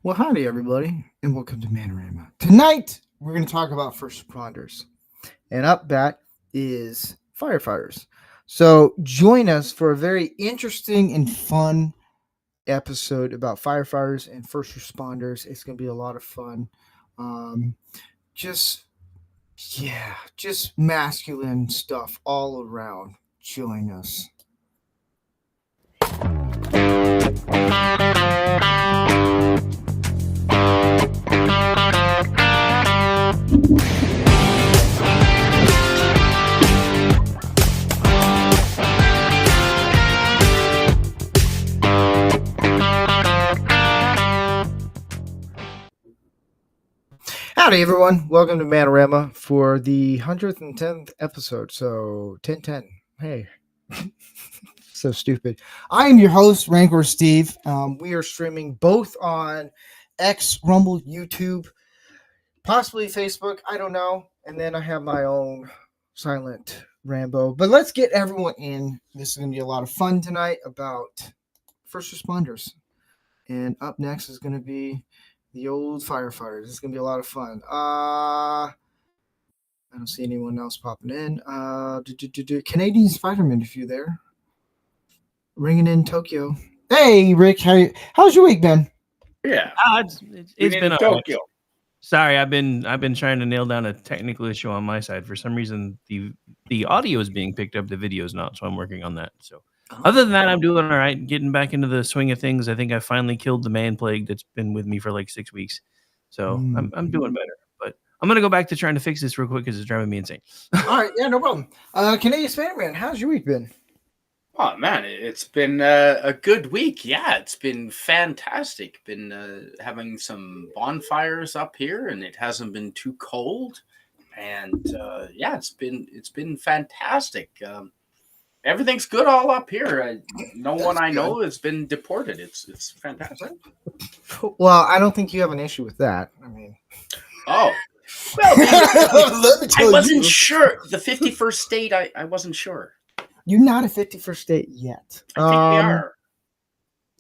Well, howdy, everybody, and welcome to Man-O-Rama. Tonight, we're going to talk about first responders, and up that is firefighters. So, join us for a very interesting and fun episode about firefighters and first responders. It's going to be a lot of fun. Um, just, just masculine stuff all around. Join us. Howdy, everyone. Welcome to Man-O-Rama for the 110th episode. So, 1010. Hey. So stupid. I am your host, rancorsteve. We are streaming both on X, Rumble, YouTube, possibly Facebook. I don't know. And then I have my own silent Rambo. But let's get everyone in. This is going to be a lot of fun tonight about first responders. And up next is going to be the old firefighters. It's going to be a lot of fun. I don't see anyone else popping in. Canadian Spider-Man, if you're there. Ringing in Tokyo. Hey, Rick. How's your week been? Yeah. It's been Tokyo. Sorry, I've been trying to nail down a technical issue on my side. For some reason, the audio is being picked up, the video is not, so I'm working on that. So other than that, I'm doing all right. Getting back into the swing of things. I think I finally killed the man plague that's been with me for like 6 weeks. So I'm doing better. But I'm gonna go back to trying to fix this real quick because it's driving me insane. All right, yeah, no problem. Canadian Spider-Man, how's your week been? Oh man, it's been a good week. Yeah, it's been fantastic. Been having some bonfires up here, and it hasn't been too cold. And yeah, it's been fantastic. Everything's good all up here. No one I know has been deported. It's fantastic. Well, I don't think you have an issue with that. I mean, oh, well, I wasn't sure. The 51st state, I wasn't sure. You're not a 51st state yet. I think we are.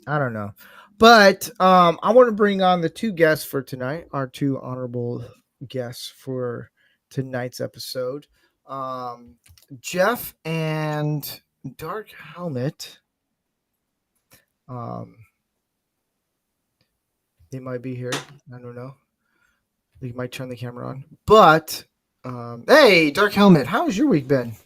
I don't know. But I want to bring on the two guests for tonight, our two honorable guests for tonight's episode. Jeff and Dark Helmet. They might be here. I don't know. You might turn the camera on. But, hey, Dark Helmet, how's your week been?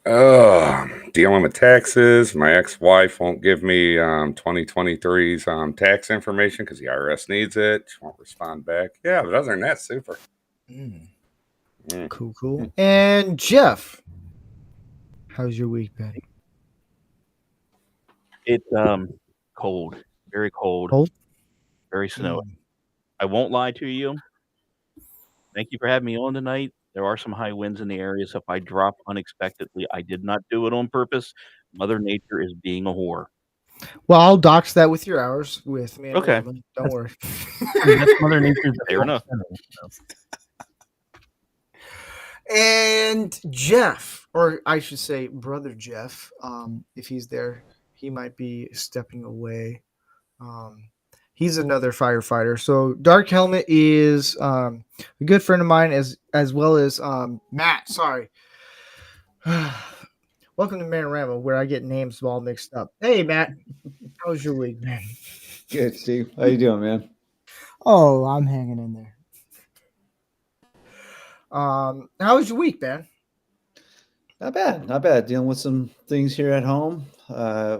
Dealing with taxes. My ex-wife won't give me 2023's tax information because the IRS needs it. She won't respond back. Yeah, but other than that, super. Cool. And Jeff, how's your week been? It's cold, very cold, very snowy. I won't lie to you. Thank you for having me on tonight. There are some high winds in the area, so if I drop unexpectedly, I did not do it on purpose. Mother Nature is being a whore. Well, I'll dox that with your hours with me. Okay. Don't worry. That's Mother Nature's Fair enough. And Jeff, or I should say Brother Jeff, if he's there, he might be stepping away. He's another firefighter. So Dark Helmet is a good friend of mine as well as Matt. Sorry. Welcome to Man-O-Rama, where I get names all mixed up. Hey, Matt. How was your week, man? Good, Steve. How you doing, man? Oh, I'm hanging in there. How was your week, man? Not bad. Dealing with some things here at home.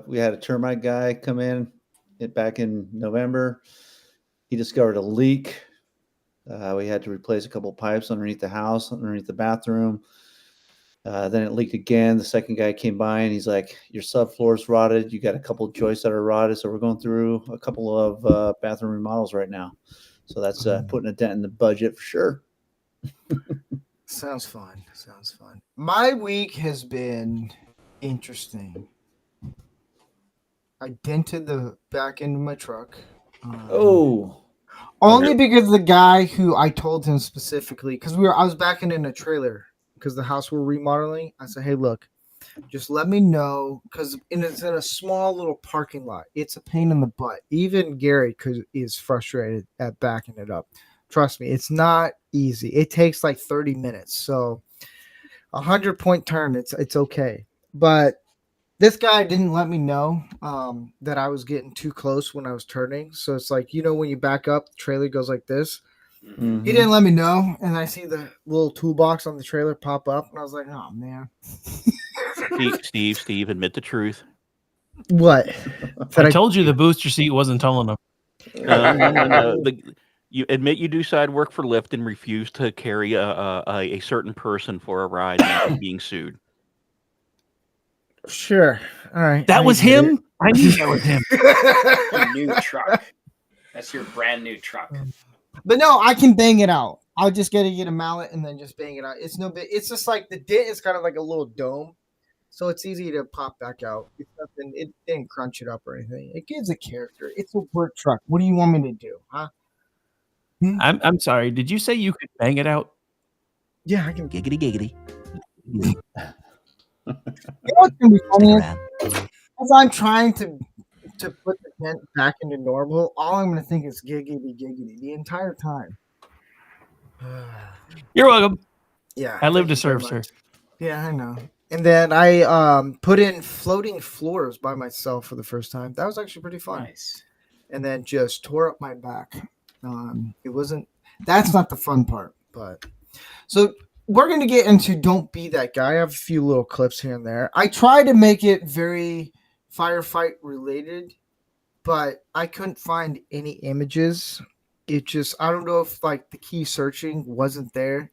We had a termite guy come in back in November. He discovered a leak. We had to replace a couple pipes underneath the house, underneath the bathroom. Then it leaked again. The second guy came by and he's like, your subfloor's rotted. You got a couple of joists that are rotted. So we're going through a couple of bathroom remodels right now. So that's putting a dent in the budget for sure. Sounds fun. My week has been interesting. I dented the back end of my truck. Only because the guy who I told him specifically, because I was backing in a trailer because the house we're remodeling. I said, hey, look, Just let me know, because it's in a small little parking lot. It's a pain in the butt. Even Gary is frustrated at backing it up. Trust me, it's not easy. It takes like 30 minutes. So 100-point turn, it's okay. But this guy didn't let me know that I was getting too close when I was turning. So it's like, when you back up, the trailer goes like this. Mhm. He didn't let me know, and I see the little toolbox on the trailer pop up, and I was like, "Oh man!" Steve, admit the truth. What? I told you the booster seat wasn't tall enough. No. You admit you do side work for Lyft and refuse to carry a certain person for a ride without being sued. Sure. All right. That I was get him. I knew that was him. Your new truck. That's your brand new truck. But no, I can bang it out. I'll just get a mallet and then just bang it out. It's no big. It's just like the dent is kind of like a little dome, so it's easy to pop back out. It's nothing. It didn't crunch it up or anything. It gives a character. It's a work truck. What do you want me to do, huh? I'm sorry. Did you say you could bang it out? Yeah, I can. Giggity. You know what's gonna be funny is, as I'm trying to put the dent back into normal, all I'm gonna think is giggity the entire time. You're welcome. Yeah, I live thank to you very serve, sir. much. Yeah, I know. And then I put in floating floors by myself for the first time. That was actually pretty fun. Nice. And then just tore up my back. It wasn't. That's not the fun part. But so we're gonna get into "Don't Be That Guy." I have a few little clips here and there. I try to make it very firefight related, but I couldn't find any images. It just, I don't know if like the key searching wasn't there.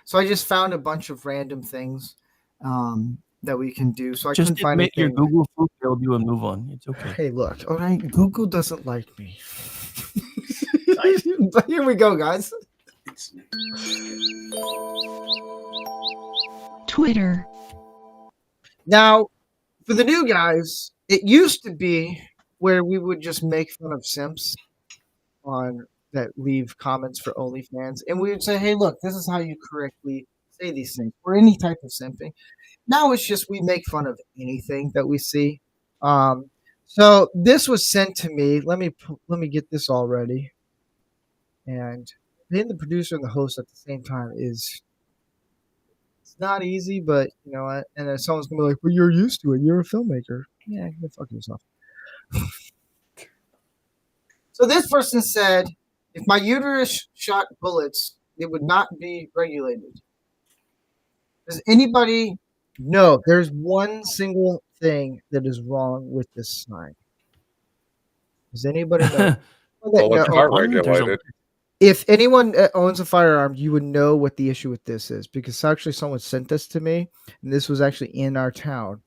So I just found a bunch of random things that we can do. So I Just couldn't find admit your anything. Google food failed you and move on. It's okay. Hey, look, all right, Google doesn't like me. But here we go, guys. Twitter. Now, for the new guys, it used to be where we would just make fun of simps on that leave comments for OnlyFans, and we would say, "Hey, look, this is how you correctly say these things," or any type of simping. Now it's just we make fun of anything that we see. So this was sent to me. Let me get this all ready. And being the producer and the host at the same time it's not easy, but you know what? And then someone's gonna be like, "Well, you're used to it. You're a filmmaker." Yeah, go fuck yourself. So this person said, "If my uterus shot bullets, it would not be regulated." Does anybody know? There's one single thing that is wrong with this sign. Does anybody know? Bullets are There's a- regulated. If anyone owns a firearm, you would know what the issue with this is, because actually someone sent this to me, and this was actually in our town,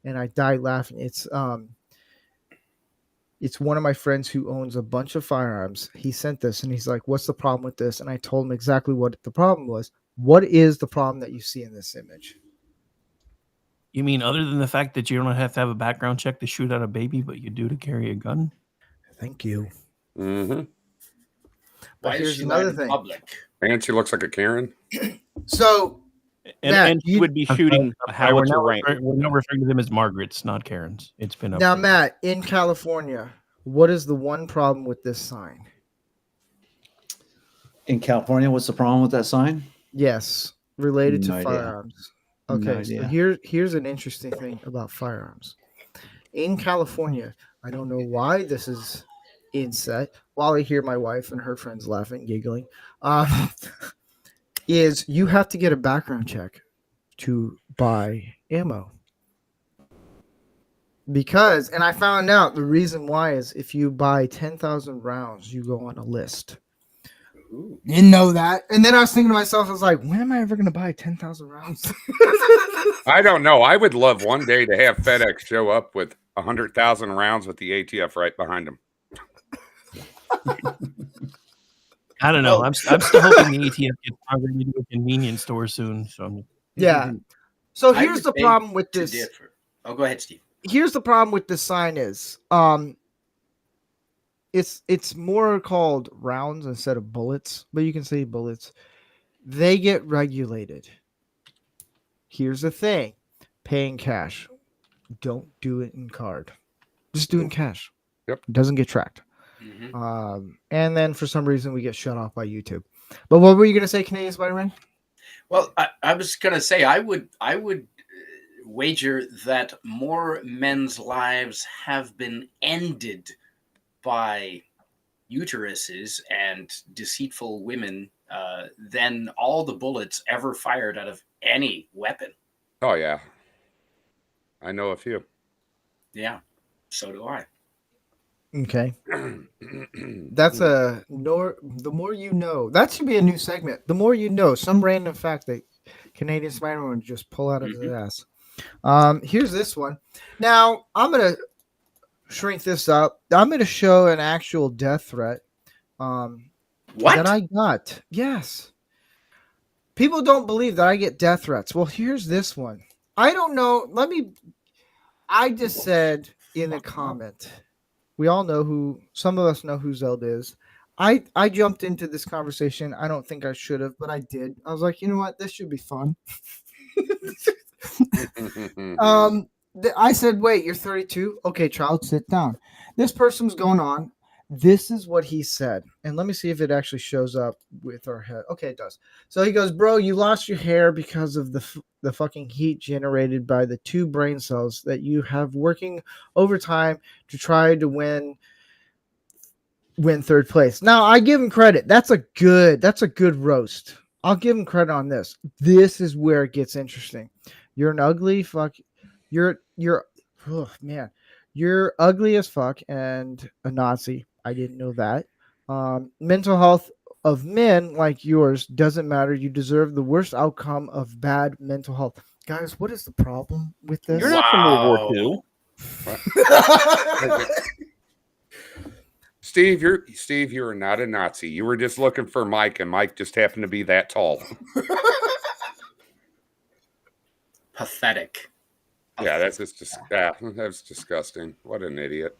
and I died laughing. It's one of my friends who owns a bunch of firearms. He sent this, and he's like, "What's the problem with this?" And I told him exactly what the problem was. What is the problem that you see in this image? You mean other than the fact that you don't have to have a background check to shoot at a baby, but you do to carry a gun? Thank you. Mm-hmm. But Why is here's she another not in thing. public? And she looks like a Karen. So Matt, And she would be I'm shooting sorry, howitzer range. we're now referring to them as Margarets, not Karens. It's been now, updated. Matt, in California, what is the one problem with this sign? In California, what's the problem with that sign? Yes, related No to idea. firearms. No Okay, so idea. here's an interesting thing about firearms. In California, I don't know why this is inset. While I hear my wife and her friends laughing, giggling, is you have to get a background check to buy ammo. Because, and I found out the reason why is if you buy 10,000 rounds, you go on a list. Ooh. Didn't know that. And then I was thinking to myself, I was like, when am I ever going to buy 10,000 rounds? I don't know. I would love one day to have FedEx show up with 100,000 rounds with the ATF right behind them. I don't know. I'm still hoping the ATF gets targeted into a convenience store soon. So Yeah. So I here's would the beg problem with to this. differ. Oh, go ahead, Steve. Here's the problem with this sign is it's more called rounds instead of bullets, but you can say bullets. They get regulated. Here's the thing. paying cash. Don't do it in card. Just do it in cash. Yep. It doesn't get tracked. Mhm. And then for some reason we get shut off by YouTube. But what were you gonna say, Canadian Spider-Man? Well, I was gonna say I would wager that more men's lives have been ended by uteruses and deceitful women than all the bullets ever fired out of any weapon. Oh yeah, I know a few. Yeah, so do I. Okay. That's the more you know. That should be a new segment. The more you know, some random fact that Canadian Spider-Man would just pull out of his ass. Here's this one. Now I'm gonna shrink this up. I'm gonna show an actual death threat. What? That I got. Yes. People don't believe that I get death threats. Well, here's this one. I don't know. I just said in a comment. We all know who. Some of us know who Zelda is. I jumped into this conversation. I don't think I should have, but I did. I was like, you know what? This should be fun. I said, wait, you're 32? Okay, child, sit down. This person's going on. This is what he said. And let me see if it actually shows up with our head. Okay, it does. So he goes, bro, you lost your hair because of the fucking heat generated by the 2 brain cells that you have working overtime to try to win 3rd place. Now, I give him credit. That's a good roast. I'll give him credit on this. This is where it gets interesting. You're an ugly fuck. You're oh man. You're ugly as fuck and a Nazi. I didn't know that. Mental health of men like yours doesn't matter. You deserve the worst outcome of bad mental health. Guys, what is the problem with this? You're not from World War II. Steve, you are not a Nazi. You were just looking for Mike, and Mike just happened to be that tall. Pathetic. Yeah, that's disgusting. What an idiot.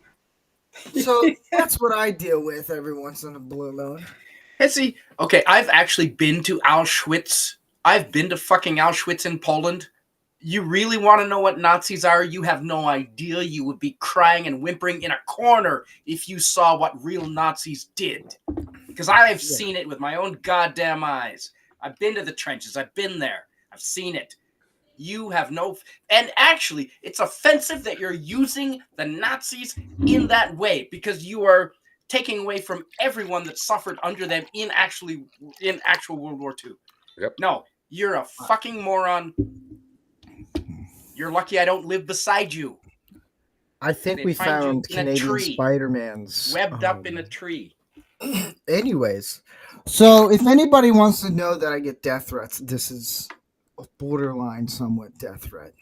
So that's what I deal with every once in a blue moon. And see, okay, I've actually been to Auschwitz. I've been to fucking Auschwitz in Poland. You really want to know what Nazis are? You have no idea. You would be crying and whimpering in a corner if you saw what real Nazis did. Because I have seen it with my own goddamn eyes. I've been to the trenches. I've been there. I've seen it. You have no... And actually, it's offensive that you're using the Nazis in that way because you are taking away from everyone that suffered under them in actual World War II. Yep. No, you're a fucking moron. You're lucky I don't live beside you. I think we found Canadian Spider-Man's webbed up in a tree. Anyways, so if anybody wants to know that I get death threats, this is a borderline somewhat death threat.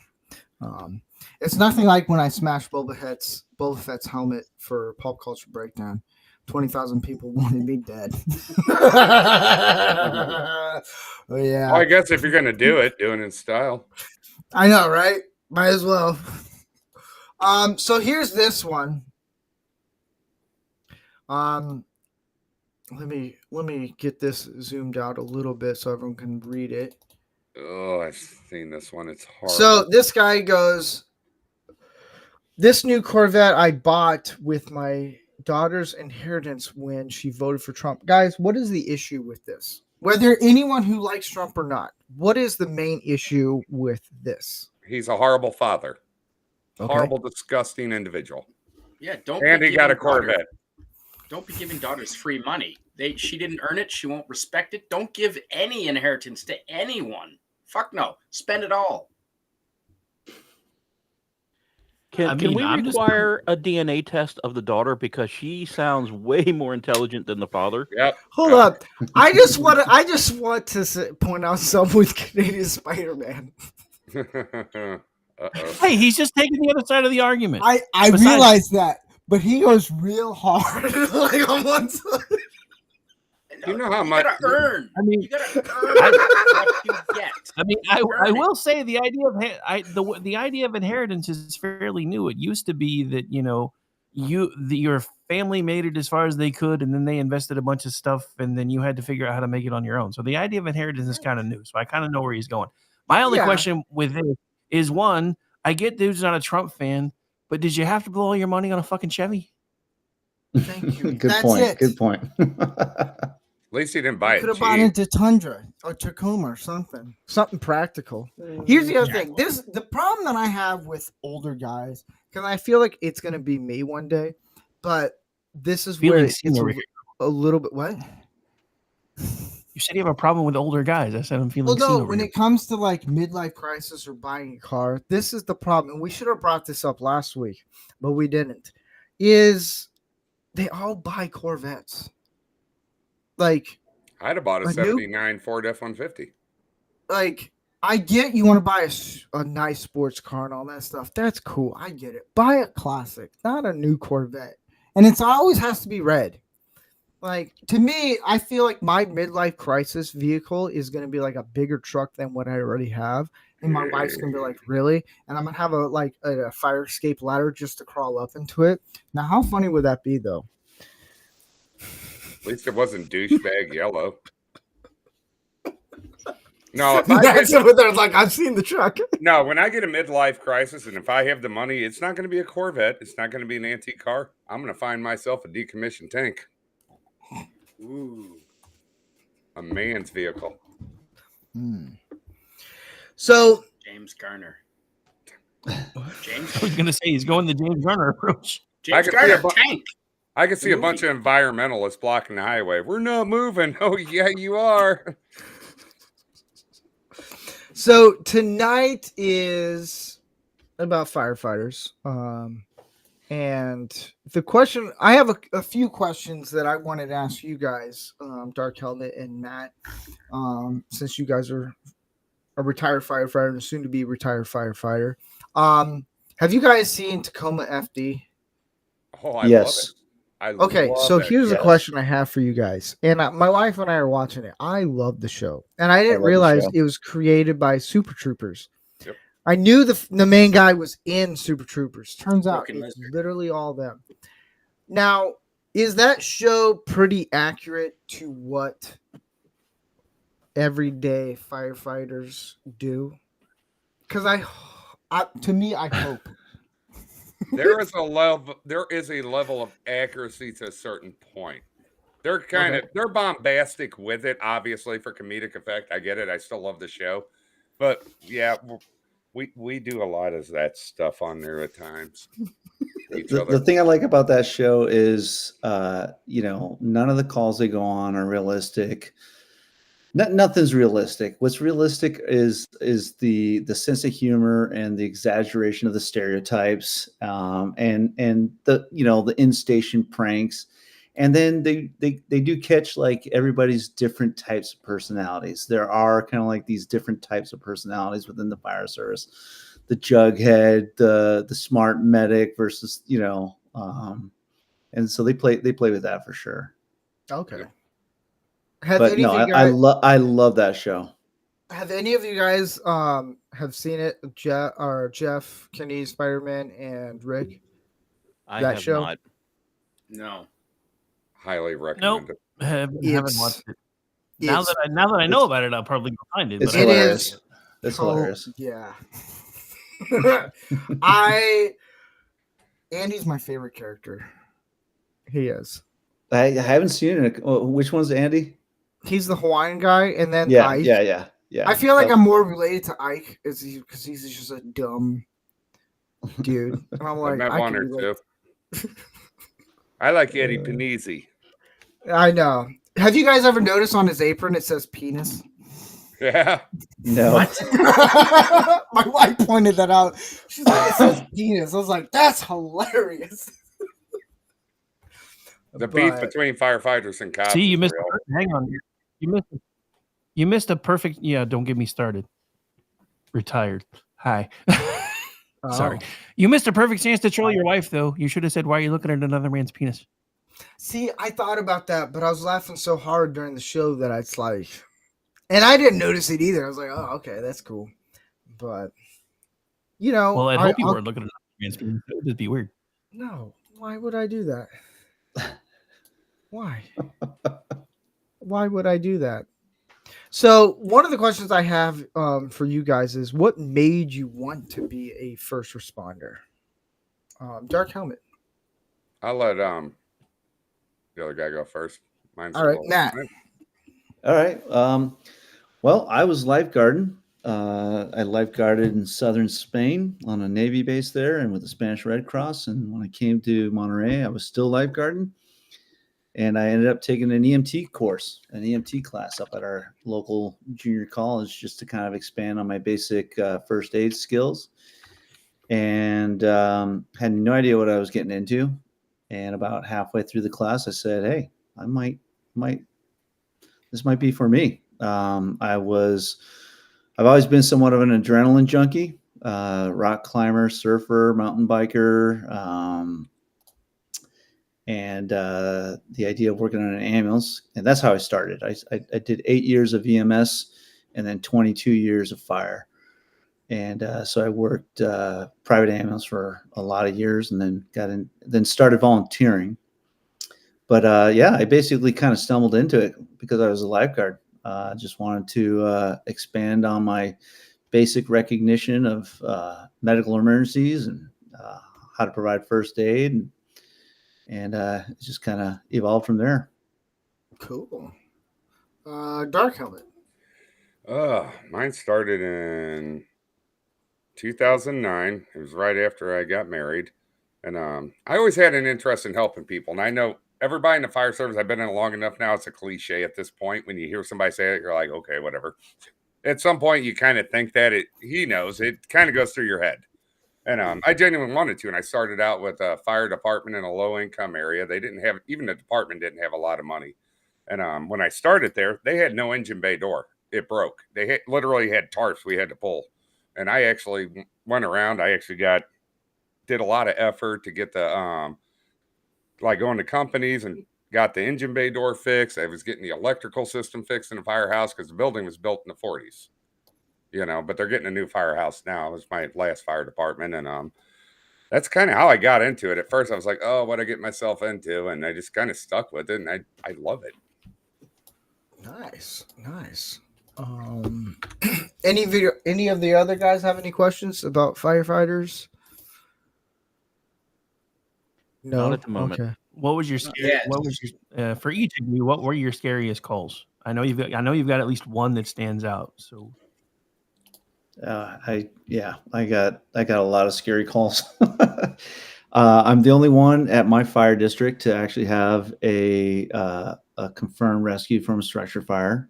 It's nothing like when I smashed Boba Fett's helmet for Pop Culture Breakdown. 20,000 people wanted me dead. Oh, yeah. Well, I guess if you're going to do it in style. I know, right? Might as well. So here's this one. Let me get this zoomed out a little bit so everyone can read it. Oh, I've seen this one. It's hard. So this guy goes, this new Corvette I bought with my daughter's inheritance when she voted for Trump. Guys, what is the issue with this? Whether anyone who likes Trump or not, what is the main issue with this? He's a horrible father. Okay. Horrible, disgusting individual. Yeah, don't. And he got a Corvette. Don't be giving daughters free money. She didn't earn it. She won't respect it. Don't give any inheritance to anyone. Fuck no. Spend it all. Can we require a DNA test of the daughter because she sounds way more intelligent than the father? Yep. Hold up. I just want to point out something with Canadian Spider-Man. Hey, he's just taking the other side of the argument. I realize that, but he goes real hard like on one side. You know how much you gotta earn. I mean, you gotta earn what you get. I mean, I will say the idea of inheritance is fairly new. It used to be that your family made it as far as they could, and then they invested a bunch of stuff, and then you had to figure out how to make it on your own. So the idea of inheritance is kind of new. So I kind of know where he's going. My only question with this is one, I get dude's not a Trump fan, but did you have to blow all your money on a fucking Chevy? Thank you. Good That's point. it. Good point. At least he didn't buy Could it have bought cheap. into Tundra or Tacoma or something practical. Here's the other thing. The problem that I have with older guys, because I feel like it's gonna be me one day, but this is Feeling where it's seen over here. a little bit what? You said you have a problem with older guys. I said I'm feeling Well, seen no, over when here. it comes to like midlife crisis or buying a car, this is the problem. And we should have brought this up last week, but we didn't. Is they all buy Corvettes. Like I'd have bought a A new- 79 Ford F-150. like I get you want to buy a nice sports car and all that stuff. That's cool. I get it. Buy a classic, not a new Corvette. And it always has to be red. Like to me, I feel like my midlife crisis vehicle is going to be like a bigger truck than what I already have. And my wife's going to be like, really? And I'm going to have a fire escape ladder just to crawl up into it. Now, how funny would that be though? At least it wasn't douchebag yellow. No, if I That's get, what they're like. I've seen the truck. no, when I get a midlife crisis, and if I have the money, it's not going to be a Corvette. It's not going to be an antique car. I'm going to find myself a decommissioned tank. Ooh, a man's vehicle. So James Garner. James, I was gonna say he's going the James Garner approach. James could see Garner a tank. I can see The a bunch of environmentalists blocking the highway. We're not moving. Oh, yeah, you are. So tonight is about firefighters. And the question I have a few questions that I wanted to ask you guys, Dark Helmet and Matt, since you guys are a retired firefighter and soon to be retired firefighter. Have you guys seen Tacoma FD? Oh, I Yes. love it. Okay, love so that. here's a Yes. question I have for you guys. And my wife and I are watching it. I love the show. And I didn't love the realize show. it was created by Super Troopers. Yep. I knew the main guy was in Super Troopers. Turns out Broken it's Lizard. literally all them. Now, is that show pretty accurate to what everyday firefighters do? Because to me, I hope. There is a level of accuracy to a certain point. They're they're bombastic with it, obviously for comedic effect. I get it. I still love the show, but yeah, we do a lot of that stuff on there at times. The thing I like about that show is, none of the calls they go on are realistic. Nothing's realistic. What's realistic is the sense of humor and the exaggeration of the stereotypes, and the in-station pranks, and then they do catch like everybody's different types of personalities. There are kind of like these different types of personalities within the fire service. The jughead, the smart medic versus and so they play with that for sure. Okay. But no, I love that show. Have any of you guys have seen it? Jeff, Kenny, Spider-Man, and Rick? I That have show? not. No. Highly recommend Nope. it. Haven't It's- watched it. Now that I know about it, I'll probably go find it. It's But It hilarious. is. It's Oh, hilarious. Yeah. Andy's my favorite character. He is. I haven't seen it. Which one's Andy? He's the Hawaiian guy, and then Yeah, Ike. yeah. I feel like I'm more related to Ike because he's just a dumb dude. And I'm I like, met I one can or relate. two. I like Eddie Panizzi. I know. Have you guys ever noticed on his apron it says penis? Yeah. no. My wife pointed that out. She's like, it says penis. I was like, that's hilarious. The beef But- between firefighters and cops. see, you is missed. real. Hang on, you missed a perfect. Yeah, don't get me started. Retired. Hi. Sorry. Oh. You missed a perfect chance to troll your wife, though. You should have said, "Why are you looking at another man's penis?" See, I thought about that, but I was laughing so hard during the show that it's like, and I didn't notice it either. I was like, oh, okay, that's cool. But, Well, I hope you I'll- weren't looking at another man's penis. That would just be weird. No, why would I do that? Why? Why would I do that? So one of the questions I have for you guys is, what made you want to be a first responder? Dark helmet. I'll let the other guy go first. Mine's All a right, little. Matt. All right. Well, I was lifeguarding. I lifeguarded in southern Spain on a Navy base there and with the Spanish Red Cross. And when I came to Monterey, I was still lifeguarding. And I ended up taking an EMT course, an EMT class up at our local junior college just to kind of expand on my basic first aid skills. And had no idea what I was getting into. And about halfway through the class, I said, hey, I might this might be for me. I've always been somewhat of an adrenaline junkie, rock climber, surfer, mountain biker, and the idea of working on an ambulance. And that's how I started. I did 8 years of EMS and then 22 years of fire. And so I worked private ambulance for a lot of years, and then started volunteering. But yeah, I basically kind of stumbled into it because I was a lifeguard. I just wanted to expand on my basic recognition of medical emergencies and how to provide first aid, and it just kind of evolved from there. Cool. Dark helmet. Mine started in 2009. It was right after I got married. And I always had an interest in helping people. And I know everybody in the fire service, I've been in it long enough now, it's a cliche at this point. When you hear somebody say it, you're like, okay, whatever. At some point, you kind of think that he knows. It kind of goes through your head. And I genuinely wanted to. And I started out with a fire department in a low-income area. They didn't have, even the department didn't have a lot of money. And when I started there, they had no engine bay door. It broke. They literally had tarps we had to pull. And I actually went around. I actually did a lot of effort to get the like going to companies and got the engine bay door fixed. I was getting the electrical system fixed in the firehouse because the building was built in the 40s, but they're getting a new firehouse now. It was my last fire department. And that's kind of how I got into it. At first I was like, oh, what I get myself into, and I just kind of stuck with it, and I love it. Nice. Any of the other guys have any questions about firefighters? No, Not at the moment. Okay. What was your for each of you? What were your scariest calls? I know you've got at least one that stands out. So, I got a lot of scary calls. I'm the only one at my fire district to actually have a confirmed rescue from a structure fire.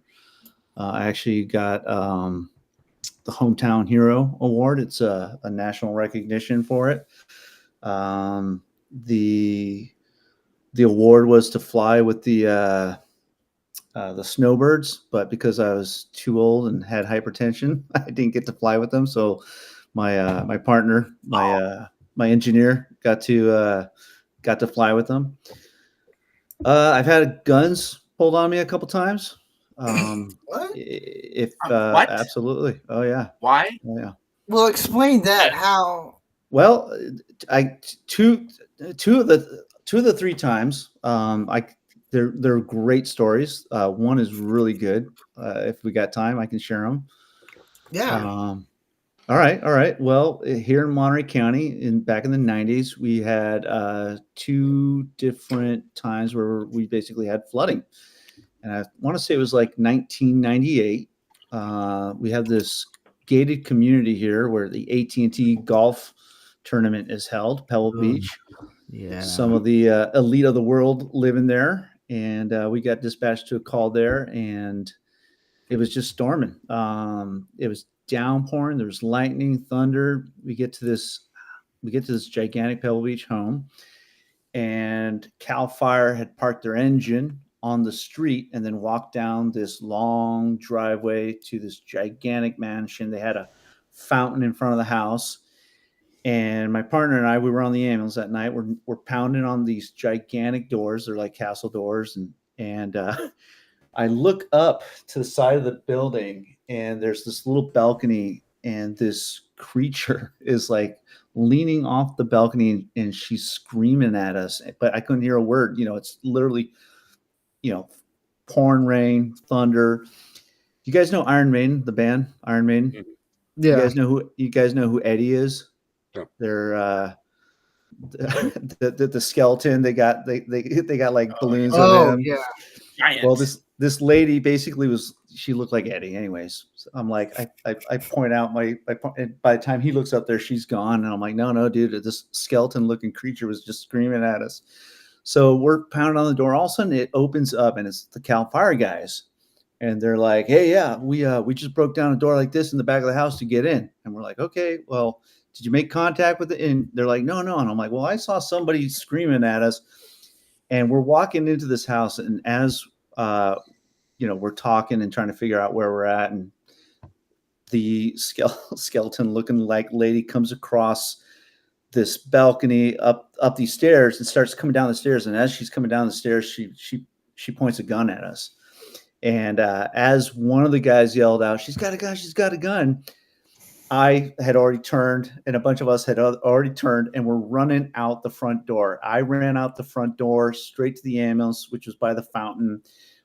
I actually got the Hometown Hero Award. It's a national recognition for it. The award was to fly with the snowbirds, but because I was too old and had hypertension, I didn't get to fly with them. So my partner, my engineer, got to fly with them. I've had guns pulled on me a couple times. What? What? Absolutely. Oh yeah. Why? Oh, yeah. Well, explain that. How? Well, two of the three times. They're great stories. One is really good. If we got time, I can share them. Yeah. All right. Well, here in Monterey County, back in the 90s, we had two different times where we basically had flooding. And I want to say it was like 1998. We have this gated community here where the AT&T golf tournament is held, Pebble Beach. Yeah. Some of the elite of the world live in there. And we got dispatched to a call there, and it was just storming. It was downpouring. There was lightning, thunder. We get to this gigantic Pebble Beach home, and Cal Fire had parked their engine on the street and then walked down this long driveway to this gigantic mansion. They had a fountain in front of the house. And my partner and I, we were on the ambulance that night. We're pounding on these gigantic doors. They're like castle doors. And I look up to the side of the building, and there's this little balcony, and this creature is like leaning off the balcony, and she's screaming at us, but I couldn't hear a word. It's literally, pouring rain, thunder. You guys know Iron Maiden, the band Iron Maiden? Yeah. You guys know who Eddie is? No. They're the skeleton. They got like balloons of Oh him. yeah. Giant. Well, this lady basically she looked like Eddie. Anyways, so I'm like, I point out and by the time he looks up there, she's gone, and I'm like, no, dude, this skeleton looking creature was just screaming at us. So we're pounding on the door. All of a sudden, it opens up, and it's the Cal Fire guys, and they're like, hey, yeah, we just broke down a door like this in the back of the house to get in, and we're like, okay, well, did you make contact with it? And they're like, no, and I'm like, well, I saw somebody screaming at us. And we're walking into this house, and as we're talking and trying to figure out where we're at, and the skeleton-looking like lady comes across this balcony up these stairs and starts coming down the stairs. And as she's coming down the stairs, she points a gun at us. And as one of the guys yelled out, "She's got a gun! She's got a gun!" I had already turned, and a bunch of us had already turned, and we're running out the front door. I ran out the front door straight to the ambulance, which was by the fountain.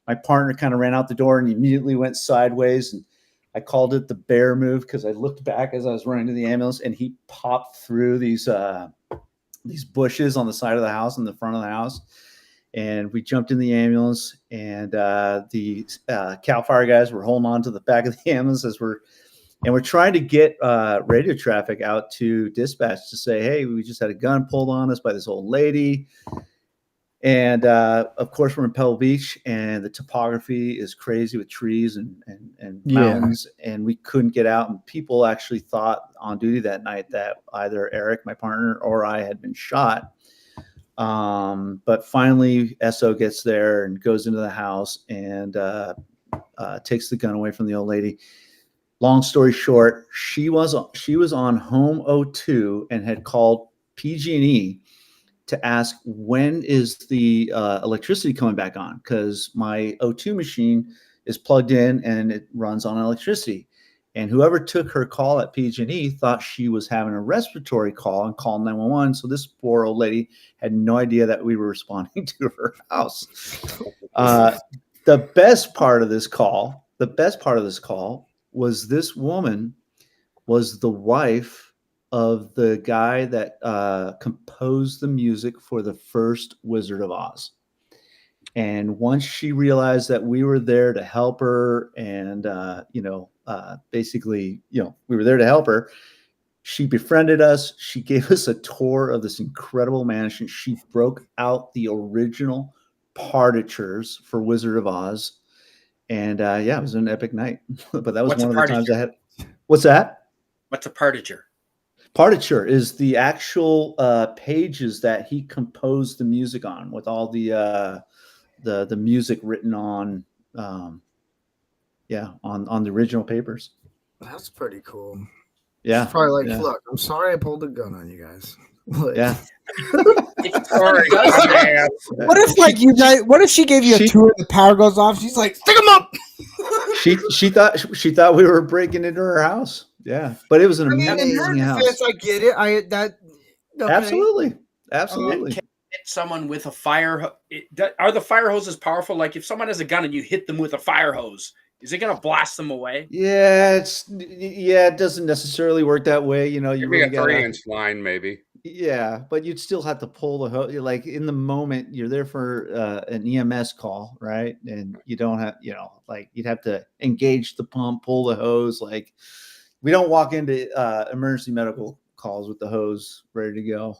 My partner kind of ran out the door and immediately went sideways, and I called it the bear move because I looked back as I was running to the ambulance, and he popped through these bushes on the side of the house, in the front of the house, and we jumped in the ambulance, and the Cal Fire guys were holding on to the back of the ambulance and we're trying to get radio traffic out to dispatch to say, hey, we just had a gun pulled on us by this old lady. And of course, we're in Pebble Beach, and the topography is crazy with trees and mountains, and we couldn't get out. And people actually thought on duty that night that either Eric, my partner, or I had been shot. But finally, SO gets there and goes into the house and takes the gun away from the old lady. Long story short, she was on home 02 and had called PG&E to ask, when is the electricity coming back on? Because my O2 machine is plugged in and it runs on electricity. And whoever took her call at PG&E thought she was having a respiratory call and called 911. So this poor old lady had no idea that we were responding to her house. The best part of this call was this woman was the wife of the guy that composed the music for the first Wizard of Oz. And once she realized that we were there to help her and, basically, we were there to help her, she befriended us. She gave us a tour of this incredible mansion. She broke out the original partitures for Wizard of Oz. And it was an epic night. But that was one of the times I had. What's that? What's a partiture? Partiture is the actual pages that he composed the music on, with all the music written on, on the original papers. That's pretty cool. Yeah. It's probably like, look, I'm sorry I pulled a gun on you guys. Yeah. Sorry. What if you guys? What if she gave you a tour and the power goes off? She's like, stick them up. She thought we were breaking into her house. Yeah, but it was an amazing house. Defense, I get it. Okay. Absolutely. Can hit someone with a fire? Are the fire hoses powerful? Like if someone has a gun and you hit them with a fire hose, is it going to blast them away? Yeah, it doesn't necessarily work that way. You Maybe a 3-inch line, maybe. Yeah, but you'd still have to pull the hose. Like in the moment, you're there for an EMS call, right? And you don't have, you'd have to engage the pump, pull the hose. Like we don't walk into emergency medical calls with the hose ready to go.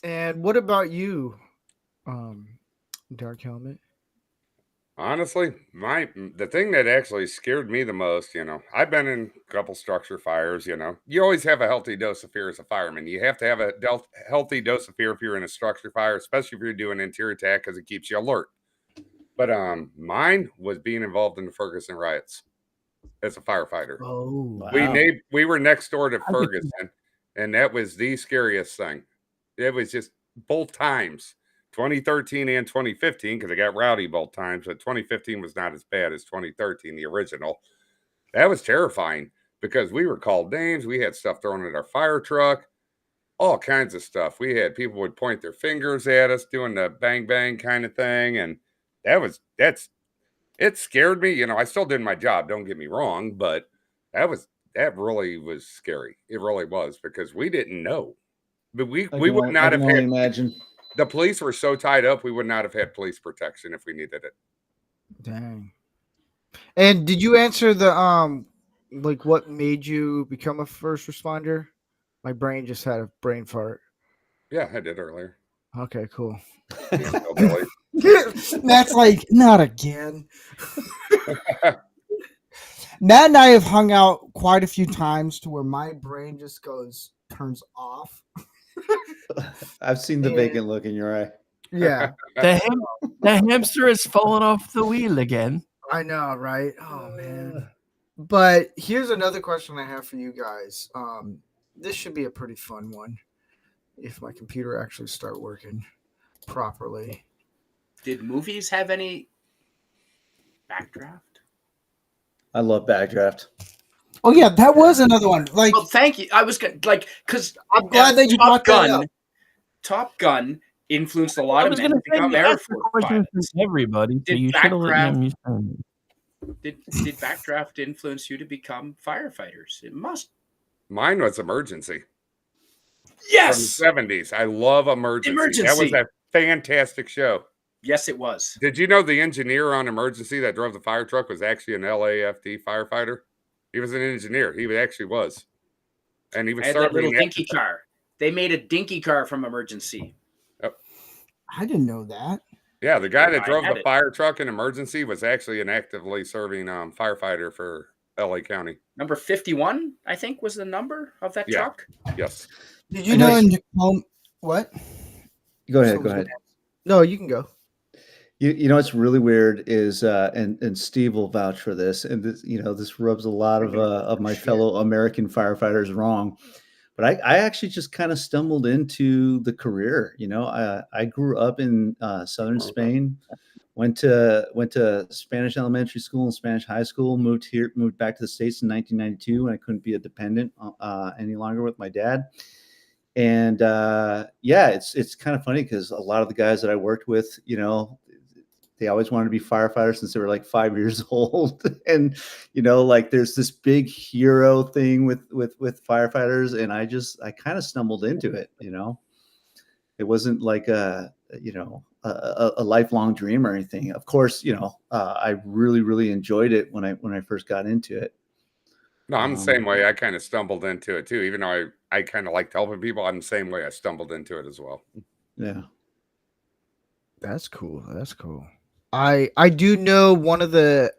And what about you, Dark Helmet? Honestly, the thing that actually scared me the most, I've been in a couple structure fires, you always have a healthy dose of fear as a fireman. You have to have a healthy dose of fear if you're in a structure fire, especially if you're doing interior attack, because it keeps you alert. But mine was being involved in the Ferguson riots as a firefighter. Oh, wow. We were next door to Ferguson, and that was the scariest thing. It was just both times. 2013 and 2015, because it got rowdy both times, but 2015 was not as bad as 2013, the original. That was terrifying because we were called names. We had stuff thrown at our fire truck, all kinds of stuff. We had people would point their fingers at us doing the bang, bang kind of thing. And that's It scared me. You know, I still did my job. Don't get me wrong, but that really was scary. It really was because we didn't know. But we would not have only had. imagine. The police were so tied up, we would not have had police protection if we needed it. Dang. And did you answer the like what made you become a first responder? My brain just had a brain fart. Yeah, I did earlier. Okay, cool. Hillbilly. Matt's like, not again. Matt and I have hung out quite a few times to where my brain just turns off. I've seen the vacant look in your eye. Yeah, The hamster has fallen off the wheel again. I know, right? Oh man. But here's another question I have for you guys. This should be a pretty fun one if my computer actually start working properly. Did movies have any backdraft? I love Backdraft. Oh yeah, that was another one. Like, Well, thank you. I was gonna because I'm glad that you brought that up. Top Gun influenced a lot I of was men going to to say become you Air asked the Force question pilots. for everybody, so Did you should have let backdraft- them use them. Did backdraft influence you to become firefighters? It must. Mine was Emergency. Yes. From the 70s. I love Emergency. That was Emergency. a fantastic show. Yes, it was. Did you know the engineer on Emergency that drove the fire truck was actually an LAFD firefighter? He was an engineer. He actually was. And he was I had that little serving dinky car. They made a dinky car from Emergency. I didn't know that. Yeah, the guy that I drove had the it. fire truck in Emergency was actually an actively serving firefighter for LA County. Number 51, I think, was the number of that Yeah. truck. Yes. Did you know in Tacoma? What? Go ahead. No, you can go. You know what's really weird is and Steve will vouch for this, and this this rubs a lot of my fellow American firefighters wrong, but I actually just kind of stumbled into the career. I grew up in southern Spain, went to Spanish elementary school and Spanish high school, moved back to the States in 1992 when I couldn't be a dependent any longer with my dad. And it's kind of funny because a lot of the guys that I worked with, they always wanted to be firefighters since they were like 5 years old. And, like there's this big hero thing with firefighters. And I kind of stumbled into it, it wasn't like a lifelong dream or anything. Of course, I really, really enjoyed it when I first got into it. No, I'm the same way. I kind of stumbled into it too. Even though I kind of liked helping people, I'm the same way. I stumbled into it as well. Yeah. That's cool. I do know one of the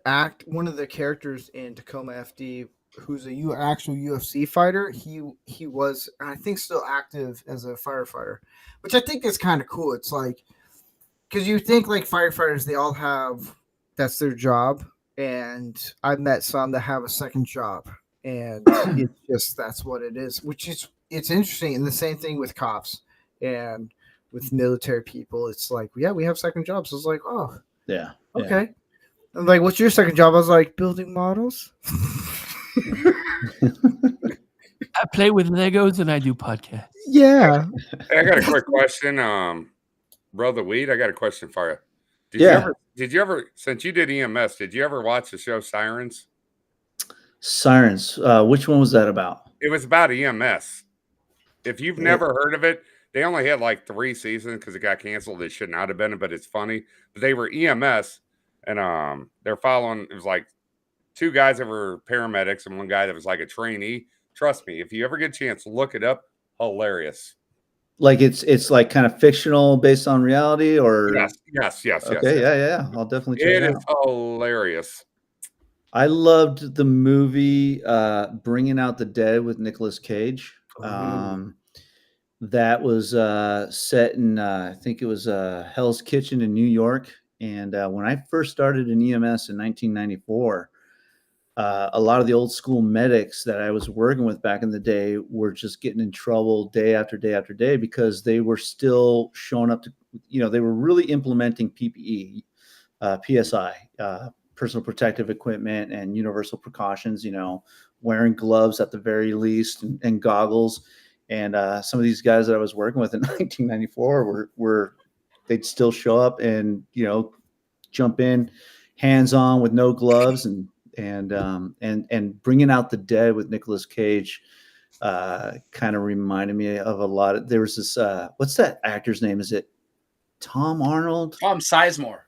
characters in Tacoma FD who's a actual UFC fighter. He was, I think, still active as a firefighter, which I think is kind of cool. It's like, because you think like firefighters, they all have, that's their job, and I've met some that have a second job, and it's just, that's what it is, which is, it's interesting. And the same thing with cops and with military people. It's like, yeah, we have second jobs. It's like, oh, yeah. okay. I'm like, what's your second job? I was like, building models. I play with Legos and I do podcasts. Yeah. Hey, I got a quick question. Brother Weed, I got a question for you. Did you ever, since you did EMS, did you ever watch the show Sirens? Sirens. Which one was that about? It was about EMS. If you've never heard of it, they only had like 3 seasons because it got canceled. It should not have been, but it's funny. But they were EMS, and they're following. It was like 2 guys that were paramedics and 1 guy that was like a trainee. Trust me, if you ever get a chance, look it up. Hilarious. Like it's like kind of fictional based on reality, or yes. Okay, yeah. I'll definitely check it out. It is hilarious. I loved the movie Bringing Out the Dead with Nicolas Cage. That was set in, I think it was Hell's Kitchen in New York. And when I first started in EMS in 1994, a lot of the old school medics that I was working with back in the day were just getting in trouble day after day after day because they were still showing up to, they were really implementing PPE, PSI, personal protective equipment, and universal precautions, wearing gloves at the very least and goggles. And some of these guys that I was working with in 1994 were they'd still show up and, jump in, hands-on with no gloves, and Bringing Out the Dead with Nicolas Cage kind of reminded me of a lot of. There was this what's that actor's name? Is it Tom Arnold? Tom Sizemore.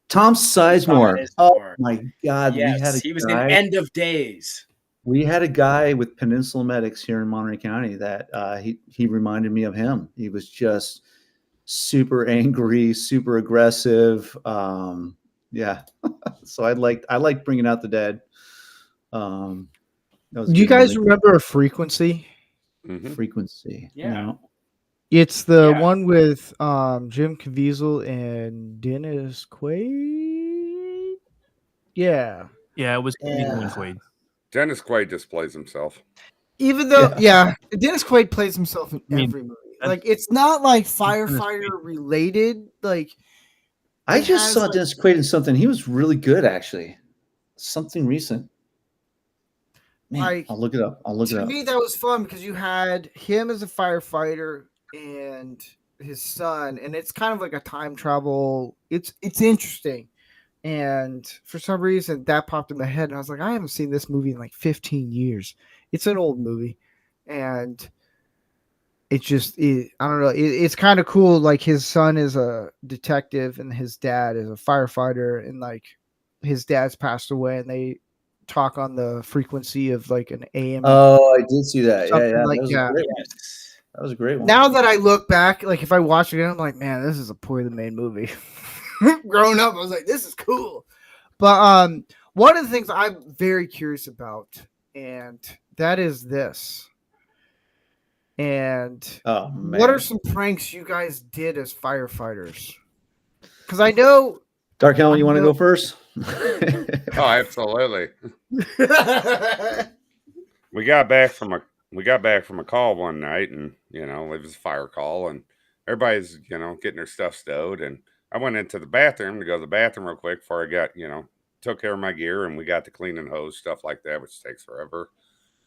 Tom Sizemore. Oh my God! Yes, he was in End of Days. We had a guy with Peninsula Medics here in Monterey County that he reminded me of him. He was just super angry, super aggressive. Yeah. So I like Bringing Out the Dead. Do you guys remember A Frequency? Mm-hmm. Frequency? Yeah. No. It's the one with Jim Caviezel and Dennis Quaid. Yeah. Yeah, it was Caviezel and Quaid. Dennis Quaid just plays himself. Even though, Dennis Quaid plays himself in every movie. Like, it's not like Firefighter related. Like, I just saw Dennis Quaid in something. He was really good, actually. Something recent. Man, I'll look it up. To me, that was fun because you had him as a firefighter and his son, and it's kind of like a time travel. It's interesting. And for some reason, that popped in my head, and I was like, I haven't seen this movie in like 15 years. It's an old movie, and it's just, I don't know. It's kind of cool. Like, his son is a detective, and his dad is a firefighter, and like his dad's passed away, and they talk on the frequency of like an AM. Oh, I did see that. Yeah. Like that was a great one. Now that I look back, like if I watch it again, I'm like, man, this is a poorly made movie. Growing up, I was like, this is cool. But one of the things I'm very curious about, and that is this. And what are some pranks you guys did as firefighters? Because I know Dark Helmet, you want to go first? Oh, absolutely. We got back from a call one night, and it was a fire call, and everybody's getting their stuff stowed, and I went into the bathroom to go to the bathroom real quick before I got took care of my gear, and we got to clean and hose, stuff like that, which takes forever.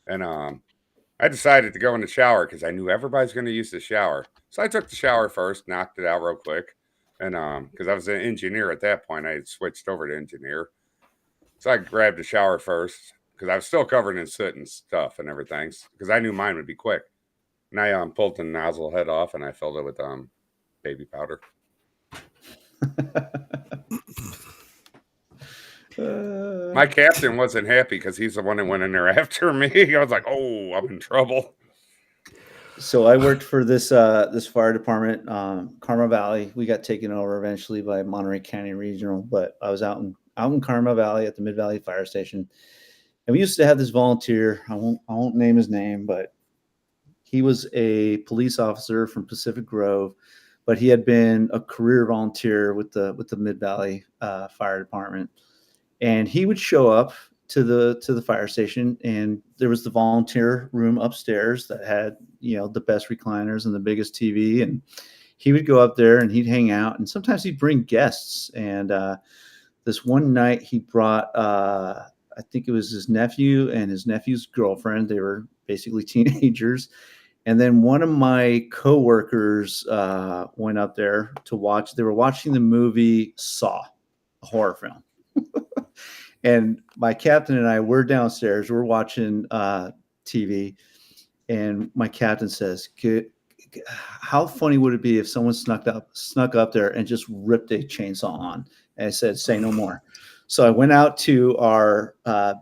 And I decided to go in the shower because I knew everybody's going to use the shower, so I took the shower first, knocked it out real quick. And because I was an engineer at that point, I had switched over to engineer. So I grabbed the shower first because I was still covered in soot and stuff and everything, because I knew mine would be quick. And I pulled the nozzle head off, and I filled it with baby powder. My captain wasn't happy because he's the one that went in there after me. I was like, oh, I'm in trouble. So I worked for this fire department, Karma Valley. We got taken over eventually by Monterey County Regional, but I was out in Karma Valley at the Mid Valley Fire Station, and we used to have this volunteer. I won't name his name, but he was a police officer from Pacific Grove, but he had been a career volunteer with the Mid Valley Fire Department, and he would show up to the fire station, and there was the volunteer room upstairs that had the best recliners and the biggest TV, and he would go up there and he'd hang out, and sometimes he'd bring guests. And this one night he brought I think it was his nephew and his nephew's girlfriend. They were basically teenagers, and then one of my coworkers went up there to watch. They were watching the movie Saw, a horror film. And my captain and I were downstairs. We're watching TV, and my captain says, "How funny would it be if someone snuck up there and just ripped a chainsaw on?" And I said, "Say no more." So I went out to our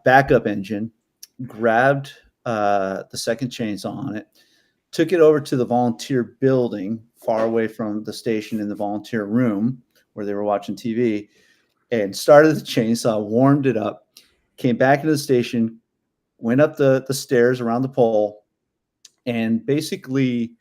backup engine, grabbed the second chainsaw on it, took it over to the volunteer building far away from the station in the volunteer room where they were watching TV, and started the chainsaw, warmed it up, came back into the station, went up the stairs around the pole, and basically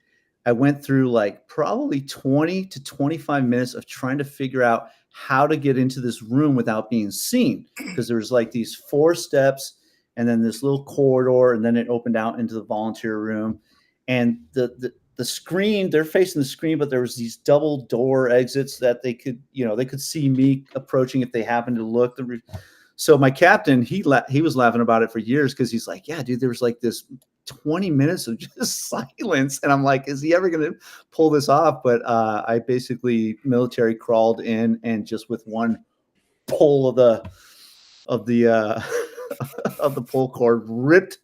I went through like probably 20 to 25 minutes of trying to figure out how to get into this room without being seen, because there was like these 4 steps and then this little corridor, and then it opened out into the volunteer room. And the screen, they're facing the screen, but there was these double door exits that they could see me approaching if they happened to look. So my captain, he was laughing about it for years, because he's like, yeah, dude, there was like this 20 minutes of just silence. And I'm like, is he ever going to pull this off? But I basically military crawled in, and just with one pole of the of the pull cord, ripped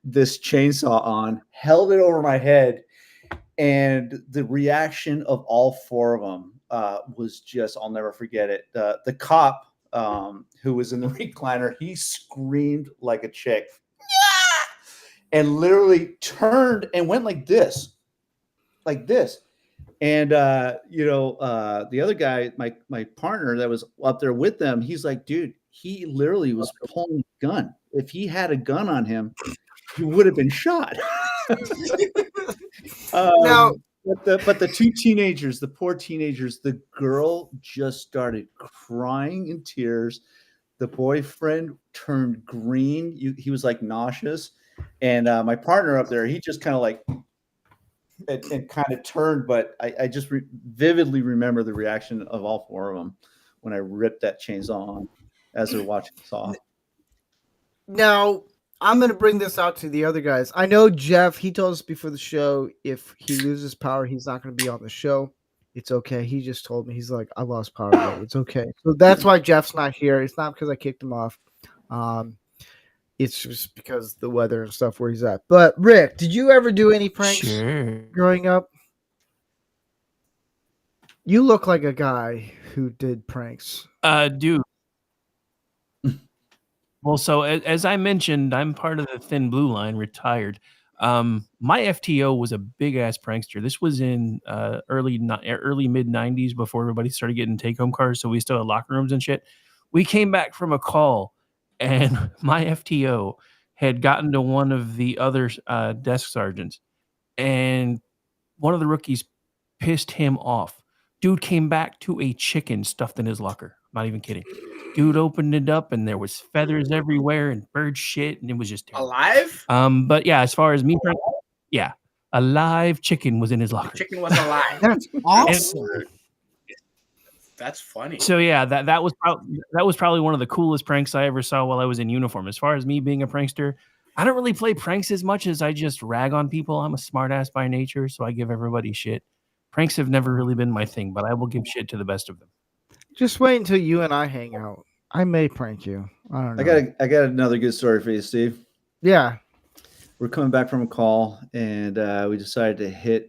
this chainsaw on, held it over my head, and the reaction of all four of them was just, I'll never forget it. The cop who was in the recliner, he screamed like a chick, and literally turned and went like this. And the other guy, my partner that was up there with them, he's like, dude, he literally was pulling a gun. If he had a gun on him, he would have been shot. Now, but the two teenagers, the poor teenagers, the girl just started crying in tears. The boyfriend turned green. He was like nauseous. And my partner up there, he just kind of like and kind of turned, but I just vividly remember the reaction of all four of them when I ripped that chainsaw on as they're watching Saw. Now, I'm going to bring this out to the other guys. I know Jeff, he told us before the show, if he loses power, he's not going to be on the show. It's okay. He just told me, he's like, I lost power today. It's okay. So that's why Jeff's not here. It's not because I kicked him off. It's just because the weather and stuff where he's at. But Rick, did you ever do any pranks growing up? You look like a guy who did pranks. Dude. Well, so as I mentioned, I'm part of the Thin Blue Line, retired. My FTO was a big ass prankster. This was in early mid 90s before everybody started getting take home cars. So we still had locker rooms and shit. We came back from a call, and my FTO had gotten to one of the other desk sergeants, and one of the rookies pissed him off. Dude came back to a chicken stuffed in his locker. I'm not even kidding. Dude opened it up, and there was feathers everywhere and bird shit, and it was just terrible. Alive? But yeah, as far as me, yeah, a live chicken was in his locker. The chicken was alive. That's awesome. That's funny. So yeah, that was probably one of the coolest pranks I ever saw while I was in uniform. As far as me being a prankster, I don't really play pranks as much as I just rag on people. I'm a smartass by nature, so I give everybody shit. Pranks have never really been my thing, but I will give shit to the best of them. Just wait until you and I hang out. I may prank you. I don't know. I got another good story for you, Steve. Yeah. We're coming back from a call, and we decided to hit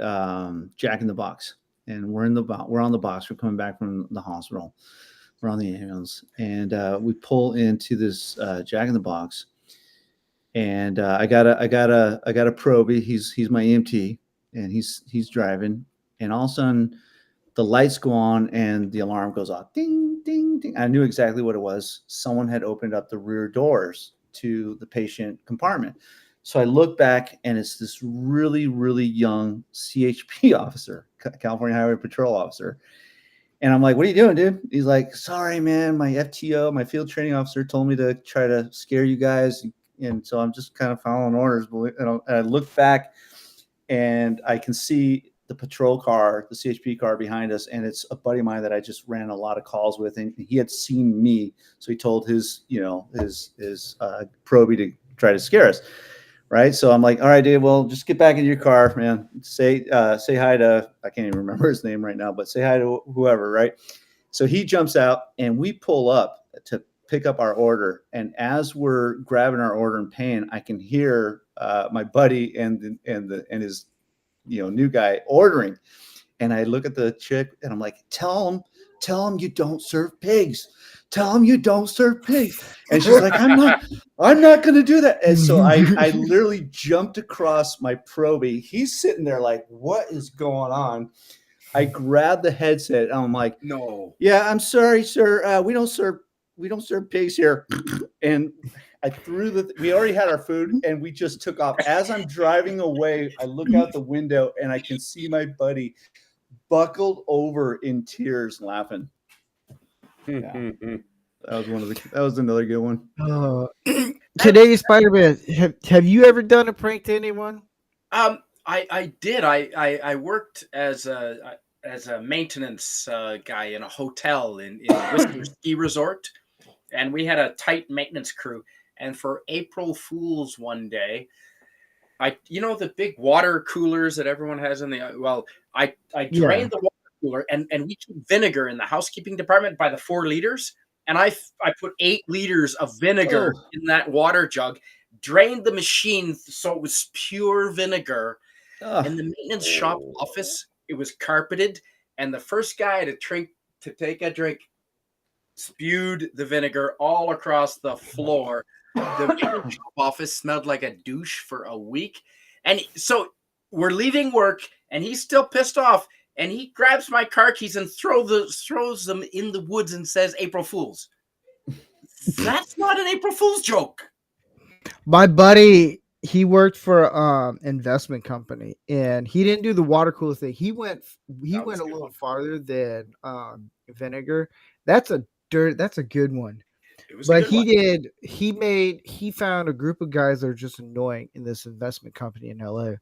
Jack in the Box. And we're on the box. We're coming back from the hospital. We're on the ambulance, and we pull into this Jack in the Box. And I got a probie. He's my EMT, and he's driving. And all of a sudden, the lights go on and the alarm goes off. Ding, ding, ding. I knew exactly what it was. Someone had opened up the rear doors to the patient compartment. So I look back, and it's this really, really young CHP officer, California Highway Patrol officer. And I'm like, what are you doing, dude? He's like, sorry, man, my FTO, my field training officer told me to try to scare you guys. And so I'm just kind of following orders. And I look back, and I can see the patrol car, the CHP car behind us, and it's a buddy of mine that I just ran a lot of calls with, and he had seen me, so he told his probie to try to scare us, right? So I'm like, all right, dude, well, just get back in your car, man. Say hi to, I can't even remember his name right now, but say hi to whoever, right? So he jumps out, and we pull up to pick up our order, and as we're grabbing our order and paying, I can hear my buddy and his new guy ordering. And I look at the chick, and I'm like, tell him you don't serve pigs. Tell him you don't serve pigs. And she's like, I'm not going to do that. And so I literally jumped across my probie. He's sitting there like, what is going on? I grabbed the headset, and I'm like, no. Yeah, I'm sorry, sir. We don't serve pigs here. And I we already had our food, and we just took off. As I'm driving away, I look out the window, and I can see my buddy buckled over in tears laughing. Yeah. That was another good one. Today, Spider-Man, have you ever done a prank to anyone? I did. I worked as a maintenance guy in a hotel in Whistler Ski Resort, and we had a tight maintenance crew. And for April Fool's one day, the big water coolers that everyone has in I drained the water cooler, and we keep vinegar in the housekeeping department by the 4 liters. and I put 8 liters of vinegar Oh. in that water jug, drained the machine so it was pure vinegar. In the maintenance shop office, it was carpeted, and the first guy to take a drink spewed the vinegar all across the floor. The maintenance shop office smelled like a douche for a week. And so we're leaving work, and he's still pissed off. And he grabs my car keys and throws them in the woods and says, "April Fools." That's not an April Fool's joke. My buddy, he worked for investment company, and he didn't do the water cooler thing. He went a little farther than vinegar. That's a good one. But he found a group of guys that are just annoying in this investment company in LA.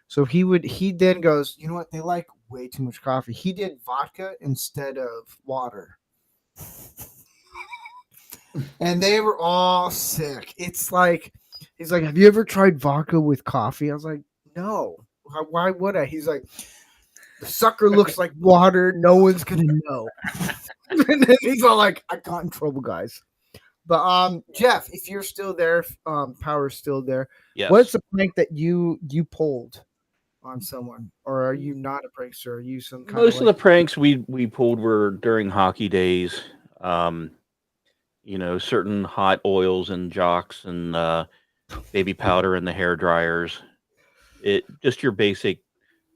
So he then goes, you know what? They like way too much coffee. He did vodka instead of water. And they were all sick. It's like, he's like, have you ever tried vodka with coffee? I was like, no. Why would I? He's like, the sucker looks like water. No one's going to know. And then he's all like, I got in trouble, guys. But Jeff, if you're still there, Power's still there. Yes. What's the prank that you pulled on someone? Or are you not a prankster? Are you some kind Most of of the pranks we pulled were during hockey days. Certain hot oils and jocks and baby powder in the hair dryers. It just your basic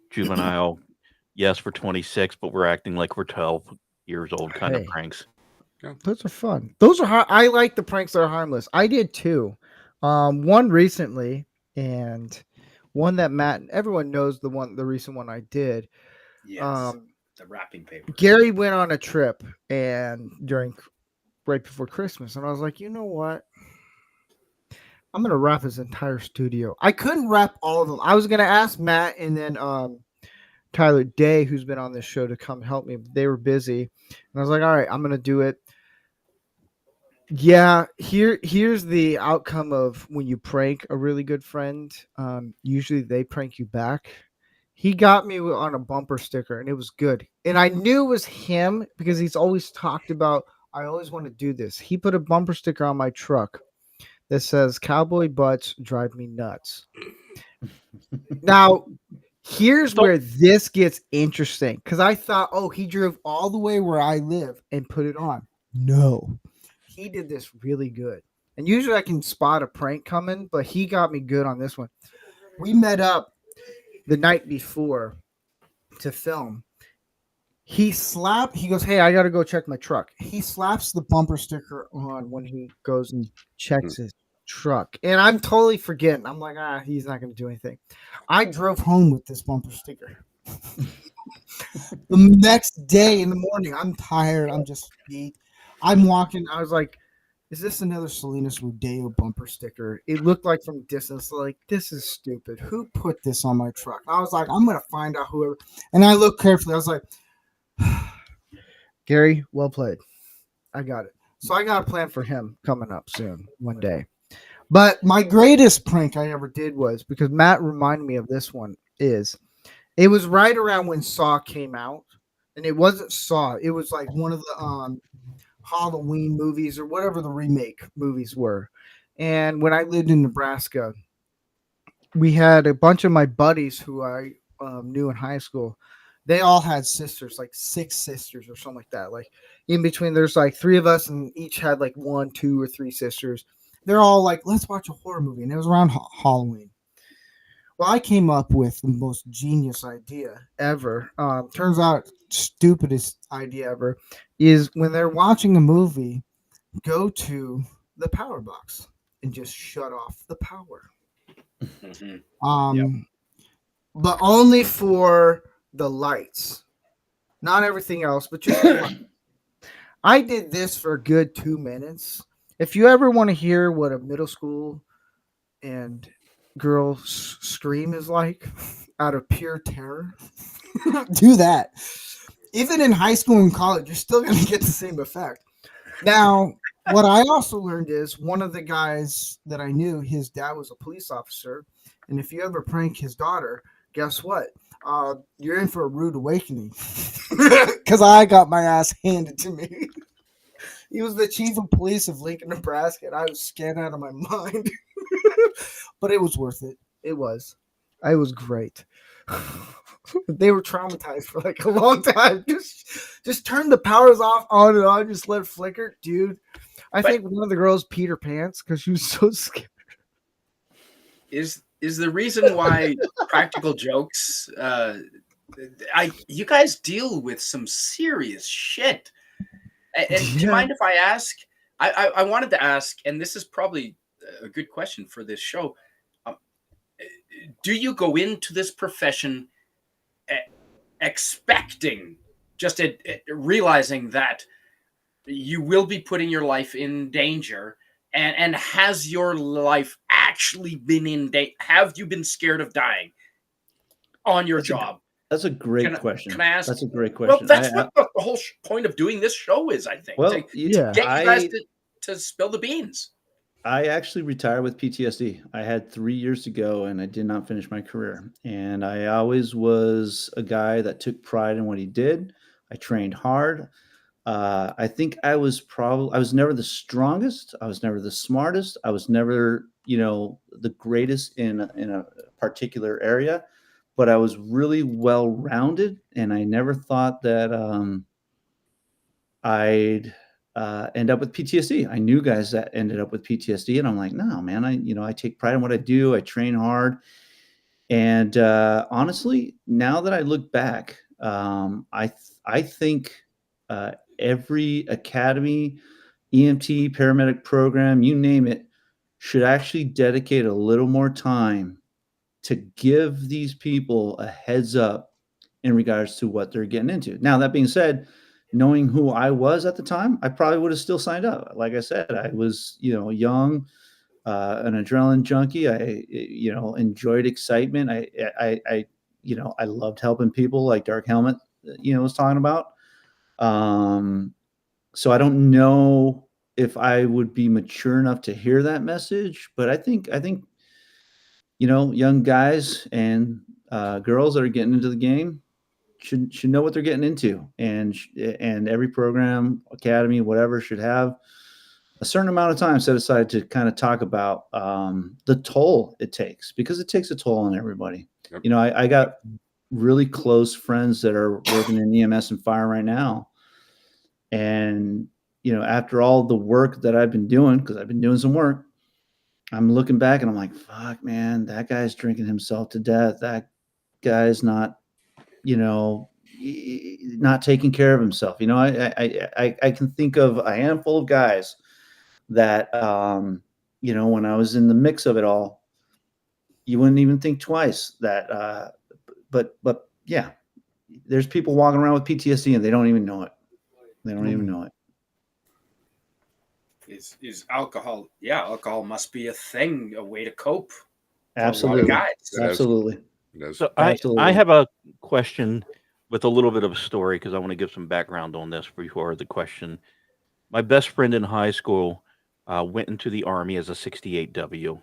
juvenile. Yes, we're 26, but we're acting like we're 12 years old kind of pranks. Those are fun. Those are I like the pranks that are harmless. I did too. One recently, and one that Matt, everyone knows the recent one I did. Yes, the wrapping paper. Gary went on a trip and right before Christmas, and I was like, you know what? I'm gonna wrap his entire studio. I couldn't wrap all of them. I was gonna ask Matt and then Tyler Day, who's been on this show, to come help me, but they were busy. And I was like, all right, I'm gonna do it. Yeah, here's the outcome of when you prank a really good friend. Usually they prank you back. He got me on a bumper sticker, and it was good. And I knew it was him because he's always talked about, I always want to do this. He put a bumper sticker on my truck that says, "Cowboy butts drive me nuts." Now, here's where this gets interesting, because I thought, oh, he drove all the way where I live and put it on. No. He did this really good. And usually I can spot a prank coming, but he got me good on this one. We met up the night before to film. He goes, hey, I got to go check my truck. He slaps the bumper sticker on when he goes and checks his truck. And I'm totally forgetting. I'm like, he's not going to do anything. I drove home with this bumper sticker. The next day in the morning, I'm tired. I'm just beat. I'm walking. I was like, is this another Salinas Rodeo bumper sticker? It looked like from a distance, like, this is stupid. Who put this on my truck? I was like, I'm going to find out whoever. And I looked carefully. I was like, Gary, well played. I got it. So I got a plan for him coming up soon, one day. But my greatest prank I ever did was, because Matt reminded me of this one, it was right around when Saw came out. And it wasn't Saw. It was like one of the Halloween movies or whatever the remake movies were. And when I lived in Nebraska, we had a bunch of my buddies who I knew in high school. They all had sisters, like 6 sisters or something like that. Like in between, there's like 3 of us, and each had like 1, 2, or 3 sisters. They're all like, let's watch a horror movie. And it was around Halloween. Well, I came up with the most genius idea ever. Turns out, stupidest idea ever is when they're watching a movie, go to the power box and just shut off the power. But only for the lights, not everything else, but just the light. I did this for a good 2 minutes. If you ever want to hear what a middle school and girl scream is like out of pure terror, do that. Even in high school and college, you're still going to get the same effect. Now, what I also learned is one of the guys that I knew, his dad was a police officer. And if you ever prank his daughter, guess what? You're in for a rude awakening, because I got my ass handed to me. He was the chief of police of Lincoln, Nebraska, and I was scared out of my mind. But it was worth it. It was. I was great. They were traumatized for like a long time. Just turn the powers off, on and on, just let it flicker, dude. I think one of the girls peed her pants because she was so scared. Is the reason why practical jokes? You guys deal with some serious shit. And do you mind if I ask? I wanted to ask, and this is probably a good question for this show. Do you go into this profession expecting, just realizing that you will be putting your life in danger? And has your life actually been in danger? Have you been scared of dying on your job? That's a great question. Can I ask? That's a great question. Well, that's what the whole point of doing this show is, I think. Well, to get you guys to spill the beans. I actually retired with PTSD. I had 3 years to go, and I did not finish my career. And I always was a guy that took pride in what he did. I trained hard. I think I was never the strongest. I was never the smartest. I was never, the greatest in a particular area, but I was really well-rounded, and I never thought that I'd end up with PTSD. I knew guys that ended up with PTSD, and I'm like, no, man, I take pride in what I do. I train hard. And honestly, now that I look back, I think every academy, EMT, paramedic program, you name it, should actually dedicate a little more time to give these people a heads up in regards to what they're getting into. Now, that being said, knowing who I was at the time, I probably would have still signed up. Like I said, I was, young, an adrenaline junkie. I, enjoyed excitement. I loved helping people, like Dark Helmet, was talking about. So I don't know if I would be mature enough to hear that message, but I think, young guys and girls that are getting into the game should know what they're getting into, and every program, academy, whatever, should have a certain amount of time set aside to kind of talk about the toll it takes, because it takes a toll on everybody. Yep. I got really close friends that are working in EMS and fire right now, and after all the work that I've been doing, because I've been doing some work, I'm looking back and I'm like, fuck, man, that guy's drinking himself to death. That guy's not not taking care of himself. I can think of a handful of guys that, when I was in the mix of it all, you wouldn't even think twice that, but yeah, there's people walking around with PTSD and they don't even know it. They don't even know it. Is alcohol? Yeah, alcohol must be a thing, a way to cope. Absolutely, guys. Absolutely. So I have a question with a little bit of a story, because I want to give some background on this before the question. My best friend in high school went into the Army as a 68W,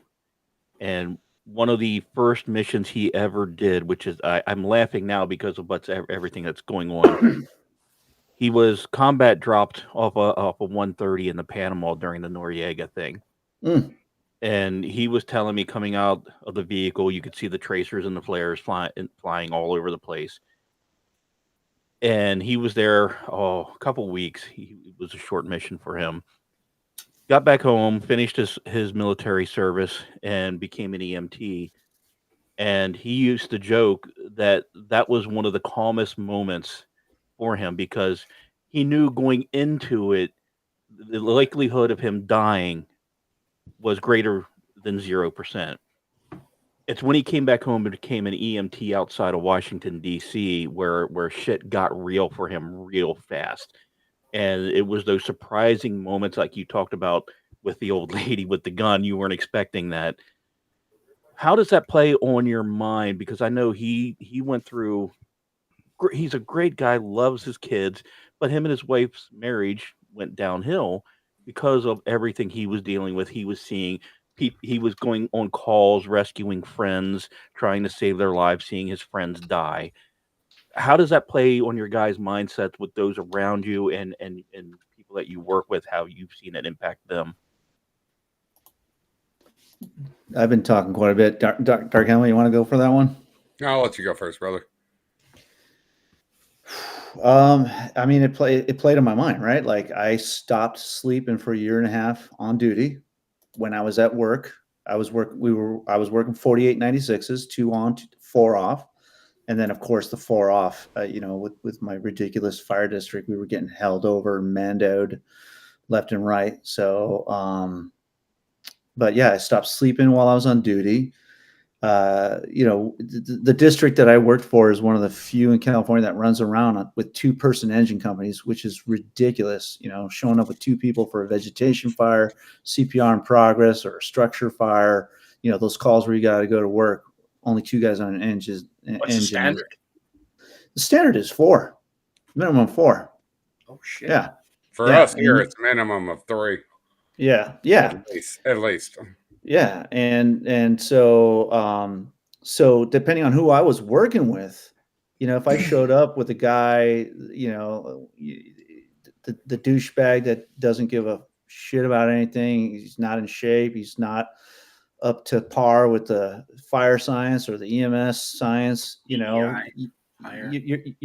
and one of the first missions he ever did, which is I'm laughing now because of everything that's going on. He was combat dropped off a 130 in the Panama during the Noriega thing. And he was telling me, coming out of the vehicle, you could see the tracers and the flares flying all over the place. And he was there a couple weeks. It was a short mission for him. Got back home, finished his military service, and became an EMT. And he used to joke that was one of the calmest moments for him, because he knew going into it, the likelihood of him dying was greater than 0%. It's when he came back home and became an EMT outside of Washington, D.C., where shit got real for him real fast. And it was those surprising moments like you talked about with the old lady with the gun. You weren't expecting that. How does that play on your mind? Because I know he went through, he's a great guy, loves his kids, but him and his wife's marriage went downhill because of everything he was dealing with. He was seeing he was going on calls, rescuing friends, trying to save their lives, seeing his friends die. How does that play on your guys' mindsets with those around you and people people that you work with, how you've seen it impact them. I've been talking quite a bit. Dark Henley, you want to go for that one? I'll let you go first, brother. I mean, it played on my mind, right? Like I stopped sleeping for a year and a half on duty when I was at work. I was working 4896s, 2 on, 4 off. And then of course the 4 off, with my ridiculous fire district, we were getting held over, mandoed left and right. So, but yeah, I stopped sleeping while I was on duty. The district that I worked for is one of the few in California that runs around with 2-person engine companies, which is ridiculous. Showing up with 2 people for a vegetation fire, CPR in progress, or a structure fire. Those calls where you got to go to work, only 2 guys on an engine. What's the standard? The standard is 4, minimum 4. Oh shit! Yeah, For us here, it's minimum of 3. Yeah. At least. Yeah, and so depending on who I was working with, if I showed up with a guy, the douchebag that doesn't give a shit about anything, he's not in shape, he's not up to par with the fire science or the EMS science, you're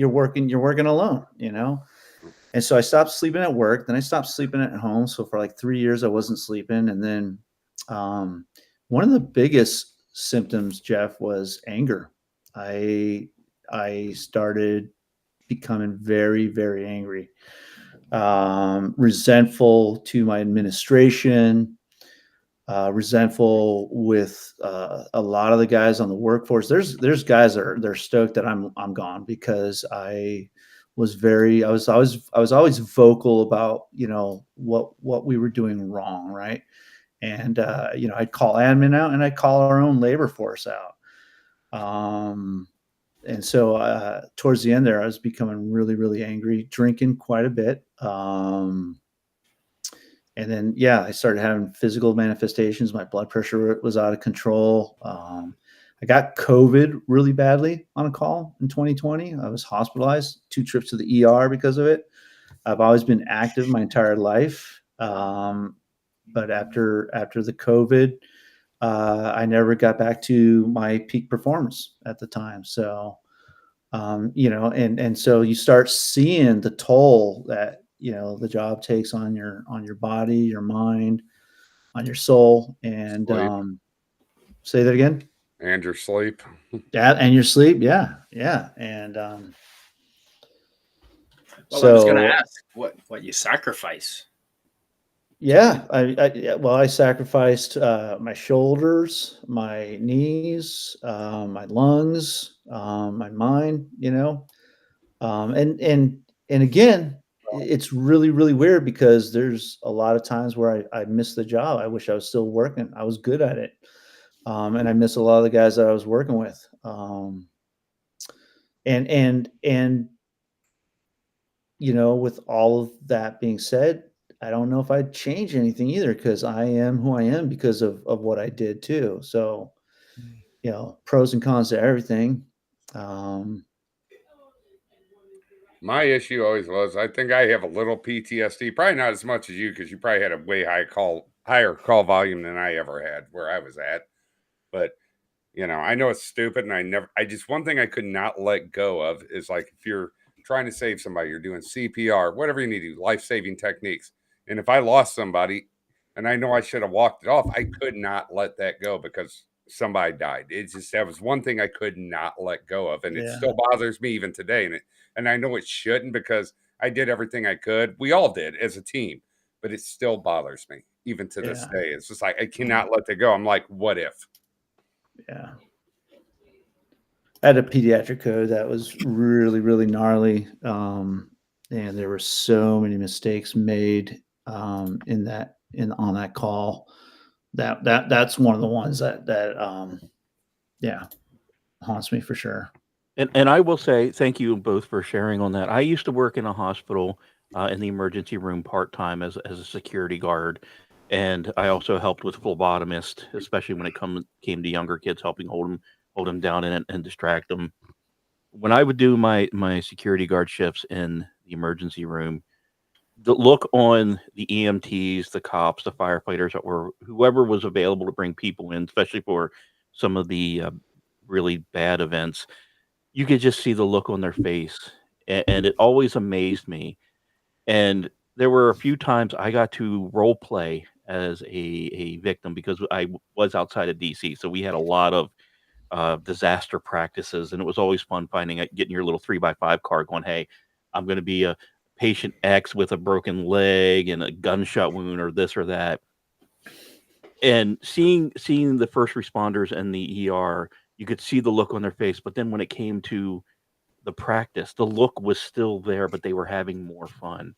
working alone, And so I stopped sleeping at work, then I stopped sleeping at home. So for like 3 years I wasn't sleeping, and then one of the biggest symptoms, Jeff, was anger. I started becoming very, very angry, resentful to my administration, resentful with a lot of the guys on the workforce. There's guys that they're stoked that I'm gone because I was always vocal about what we were doing wrong, right? And I'd call admin out, and I'd call our own labor force out. And so towards the end there, I was becoming really, really angry, drinking quite a bit. And then, I started having physical manifestations. My blood pressure was out of control. I got COVID really badly on a call in 2020. I was hospitalized, 2 trips to the ER because of it. I've always been active my entire life. But after the COVID, I never got back to my peak performance at the time. So, and so you start seeing the toll that, the job takes on your body, your mind, on your soul. And say that again. And your sleep. Yeah, and your sleep. Yeah. And I was going to ask what you sacrifice. Yeah, I sacrificed my shoulders, my knees, my lungs, my mind. And again, it's really, really weird because there's a lot of times where I miss the job. I wish I was still working. I was good at it, and I miss a lot of the guys that I was working with. And with all of that being said, I don't know if I'd change anything either, because I am who I am because of what I did too. So, pros and cons to everything. My issue always was, I think I have a little PTSD, probably not as much as you, because you probably had a way higher call volume than I ever had where I was at. But, I know it's stupid, and one thing I could not let go of is, like, if you're trying to save somebody, you're doing CPR, whatever you need to do, life-saving techniques. And if I lost somebody and I know I should have walked it off, I could not let that go because somebody died. That was one thing I could not let go of. And it still bothers me even today. And I know it shouldn't, because I did everything I could. We all did as a team, but it still bothers me even to this day. It's just like, I cannot let that go. I'm like, what if? Yeah. I had a pediatric code that was really, really gnarly. And there were so many mistakes made on that call. That's one of the ones that haunts me for sure. And I will say thank you both for sharing on that. I used to work in a hospital in the emergency room part-time as a security guard. And I also helped with phlebotomist, especially when it came to younger kids, helping hold them down and distract them. When I would do my security guard shifts in the emergency room, the look on the EMTs, the cops, the firefighters, or whoever was available to bring people in, especially for some of the really bad events, you could just see the look on their face, and it always amazed me. And there were a few times I got to role play as a victim because was outside of DC, so we had a lot of disaster practices, and it was always fun finding out, getting your little 3x5 card, going, "Hey, I'm going to be a patient X with a broken leg and a gunshot wound, or this or that." And seeing the first responders and the ER, you could see the look on their face. But then when it came to the practice, the look was still there, but they were having more fun.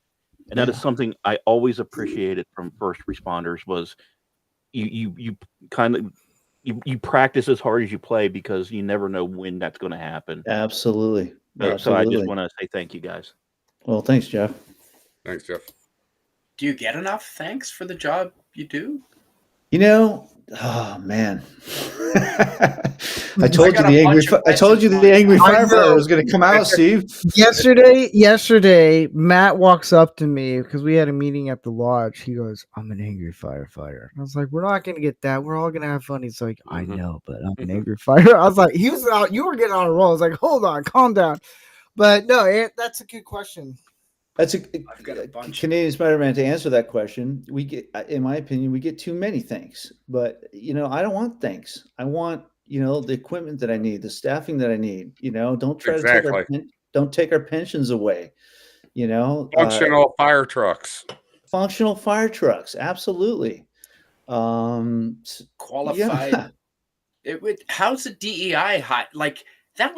And that is something I always appreciated from first responders was you kind of you practice as hard as you play because you never know when that's going to happen. Absolutely. So I just want to say thank you guys. Well, thanks, Jeff. Thanks, Jeff. Do you get enough thanks for the job you do? You know, oh man, I told you the angry firefighter was going to come out, Steve. Yesterday, Matt walks up to me because we had a meeting at the lodge. He goes, "I'm an angry firefighter." I was like, "We're not going to get that. We're all going to have fun." He's like, "I know, but I'm an angry fighter." I was like, "He was out. You were getting on a roll." I was like, "Hold on, calm down." But no, that's a good question. That's I've got a bunch. Canadian Spider-Man. To answer that question, we get, in my opinion, we get too many thanks. But I don't want thanks. I want the equipment that I need, the staffing that I need. Don't try to take our pensions away. Functional fire trucks. Functional fire trucks, absolutely. Qualified. Yeah. How's the DEI high? Like that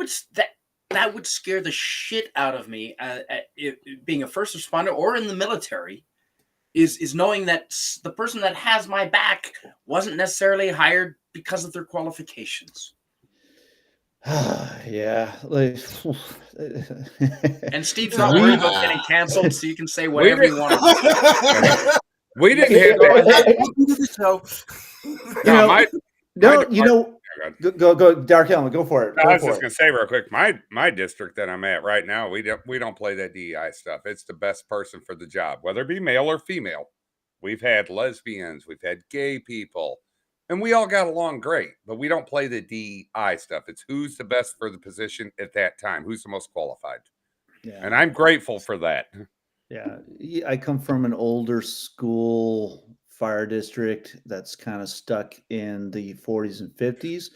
would scare the shit out of me. Being a first responder or in the military, is knowing that the person that has my back wasn't necessarily hired because of their qualifications. Yeah. And Steve's not worried about getting canceled, so you can say whatever you want. We didn't have that. Go, Dark Helmet, go for it. I was just gonna say real quick, my district that I'm at right now, we don't play that DEI stuff. It's the best person for the job, whether it be male or female. We've had lesbians, we've had gay people, and we all got along great. But we don't play the DEI stuff. It's who's the best for the position at that time, who's the most qualified. Yeah, and I'm grateful for that. Yeah, I come from an older school fire district that's kind of stuck in the 40s and 50s.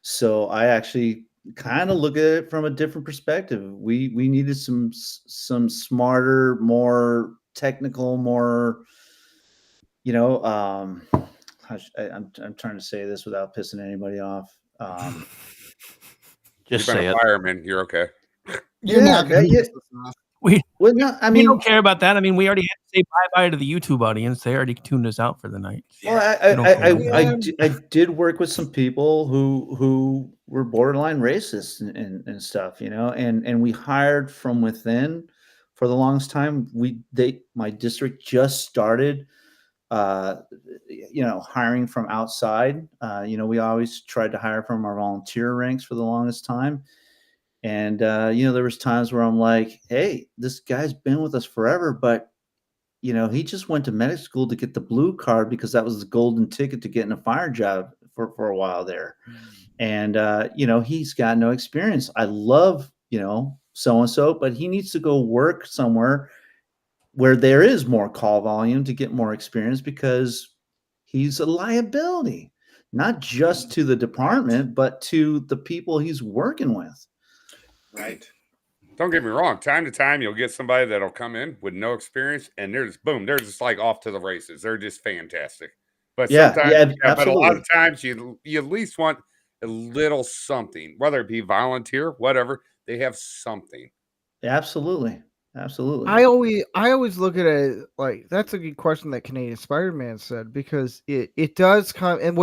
So I actually kind of look at it from a different perspective. We needed some smarter, more technical, more, I'm trying to say this without pissing anybody off. Just say it. Fireman, you're okay. We don't care about that. I mean, we already had to say bye-bye to the YouTube audience. They already tuned us out for the night. Well, I did work with some people who were borderline racist and stuff, and we hired from within for the longest time. My district just started, hiring from outside. We always tried to hire from our volunteer ranks for the longest time. And, there was times where I'm like, hey, this guy's been with us forever, but, he just went to medic school to get the blue card because that was the golden ticket to getting a fire job for a while there. And, he's got no experience. I love, so-and-so, but he needs to go work somewhere where there is more call volume to get more experience because he's a liability, not just to the department, but to the people he's working with. Right. Don't get me wrong. Time to time, you'll get somebody that'll come in with no experience, and they're just like off to the races. They're just fantastic. But sometimes, but a lot of times, you at least want a little something, whether it be volunteer, whatever. They have something. Absolutely. I always look at it like that's a good question that Canadian Spider-Man said, because it does come, and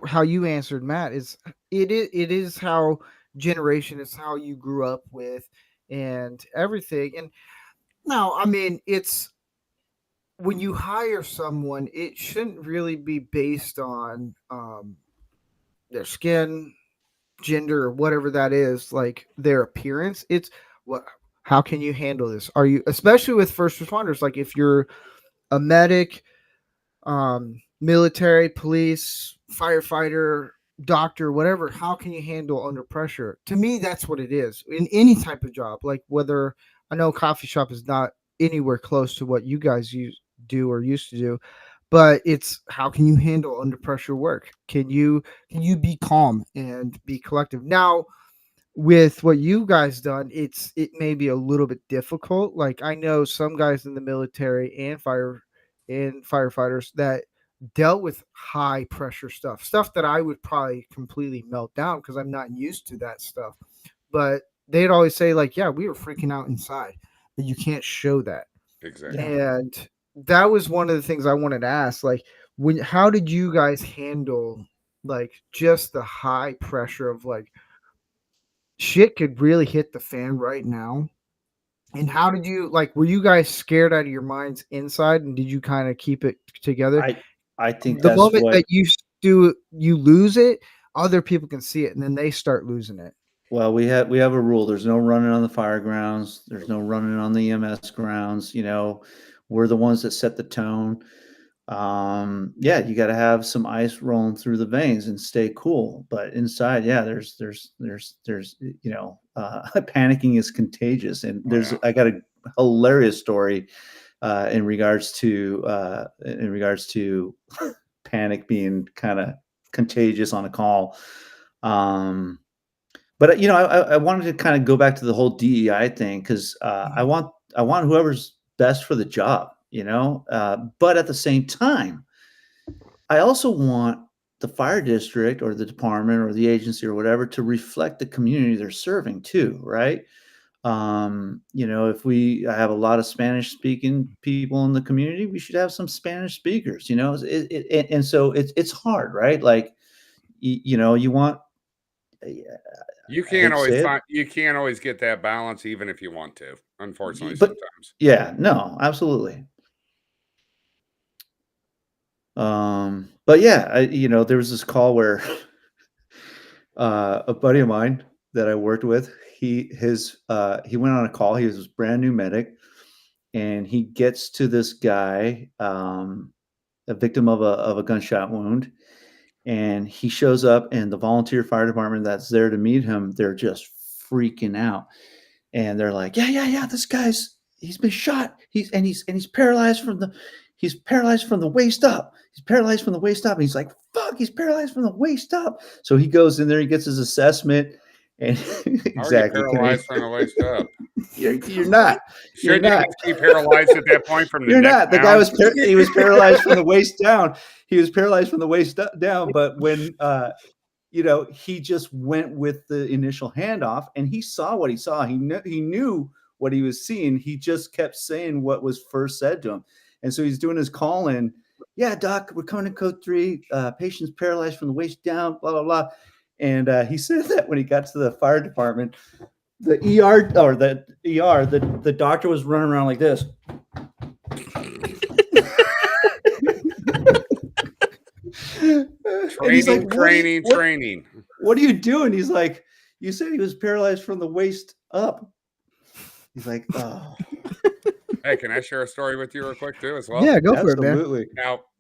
how you answered Matt is it is how generation is how you grew up with and everything. And now, I mean, it's when you hire someone, it shouldn't really be based on their skin, gender, or whatever that is, like their appearance. It's How can you handle this? Are you, especially with first responders, like if you're a medic, military, police, firefighter, doctor, whatever, how can you handle under pressure? To me, that's what it is in any type of job. Like whether, I know coffee shop is not anywhere close to what you guys do or used to do, but it's how can you handle under pressure work? Can you be calm and be collective? Now, with what you guys done, it may be a little bit difficult. Like I know some guys in the military and firefighters that dealt with high pressure stuff that I would probably completely melt down because I'm not used to that stuff. But they'd always say like, yeah, we were freaking out inside, but you can't show that. Exactly. And that was one of the things I wanted to ask. Like, how did you guys handle like just the high pressure of like shit could really hit the fan right now? And how did you like? Were you guys scared out of your minds inside, and did you kind of keep it together? I think The that's moment what. that you lose it, other people can see it, and then they start losing it. Well, we have a rule. There's no running on the fire grounds. There's no running on the EMS grounds. We're the ones that set the tone. Yeah, you got to have some ice rolling through the veins and stay cool. But inside, yeah, there's panicking is contagious. And I got a hilarious story in regards to panic being kind of contagious on a call. But I wanted to kind of go back to the whole DEI thing because I want whoever's best for the job, but at the same time, I also want the fire district or the department or the agency or whatever to reflect the community they're serving too, right? If we have a lot of Spanish speaking people in the community, we should have some Spanish speakers, and so it's hard, right? Like, you want. You can't always get that balance, even if you want to. Unfortunately, but sometimes. Yeah, no, absolutely. But yeah, there was this call where a buddy of mine that I worked with, he went on a call. He was a brand new medic, and he gets to this guy, a victim of a gunshot wound, and he shows up, and the volunteer fire department that's there to meet him, they're just freaking out, and they're like, yeah, this guy's he's been shot. He's paralyzed from the waist up. He's paralyzed from the waist up. And he's like, fuck, he's paralyzed from the waist up. So he goes in there, he gets his assessment, and exactly. Paralyzed from the waist up. You're not. Shouldn't you be paralyzed at that point from the You're neck not. The down? guy was paralyzed from the waist down. He was paralyzed from the waist down. But when he just went with the initial handoff, and he saw what he saw. He knew what he was seeing. He just kept saying what was first said to him. And so he's doing his call in. Yeah, doc, we're coming to code 3. Patient's paralyzed from the waist down, blah, blah, blah. And he said that when he got to the fire department, the doctor was running around like this. Training. What are you doing? He's like, you said he was paralyzed from the waist up. He's like, oh. Hey, can I share a story with you real quick too, as well? Yeah, go for it, man. Absolutely.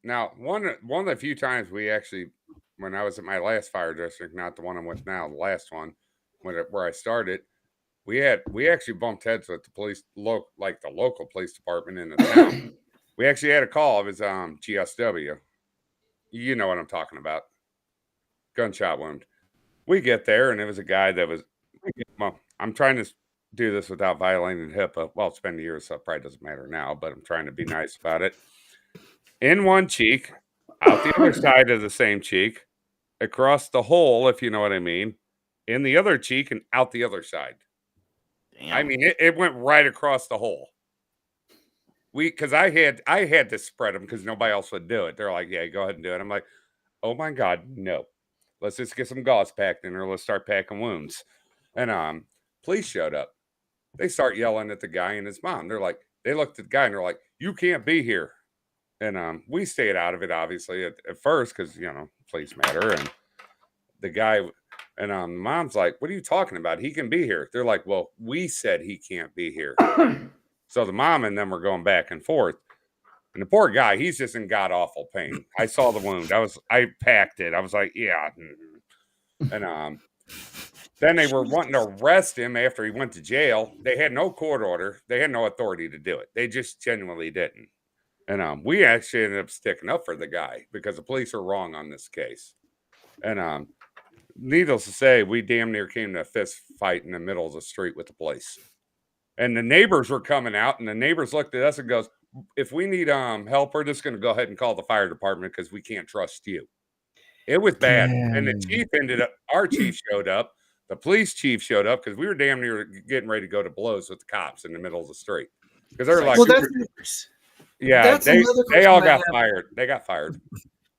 Now, one of the few times we actually, when I was at my last fire district, not the one I'm with now, the last one, where I started, we actually bumped heads with the police, like the local police department in the town. We actually had a call. It was GSW. You know what I'm talking about. Gunshot wound. We get there, and it was a guy that was, well, I'm trying to do this without violating HIPAA. Well, it's been years, so it probably doesn't matter now, but I'm trying to be nice about it. In one cheek, out the other side of the same cheek, across the hole, if you know what I mean, in the other cheek and out the other side. Damn. I mean, it went right across the hole. Because I had to spread them because nobody else would do it. They're like, yeah, go ahead and do it. I'm like, oh my God, no. Let's just get some gauze packed in, or let's start packing wounds. And police showed up. They start yelling at the guy and his mom. They're like, they looked at the guy and they're like, you can't be here. And we stayed out of it, obviously, at first, because, police matter. And the guy, And mom's like, what are you talking about? He can be here. They're like, well, we said he can't be here. So the mom and them were going back and forth. And the poor guy, he's just in god awful pain. I saw the wound. I packed it. I was like, yeah. And then they were wanting to arrest him after he went to jail. They had no court order. They had no authority to do it. They just genuinely didn't. And we actually ended up sticking up for the guy because the police are wrong on this case. And needless to say, we damn near came to a fist fight in the middle of the street with the police. And the neighbors were coming out, and the neighbors looked at us and goes, if we need help, we're just going to go ahead and call the fire department because we can't trust you. It was bad. And the chief our chief showed up. The police chief showed up because we were damn near getting ready to go to blows with the cops in the middle of the street. Because they're like, they all got fired. They got fired.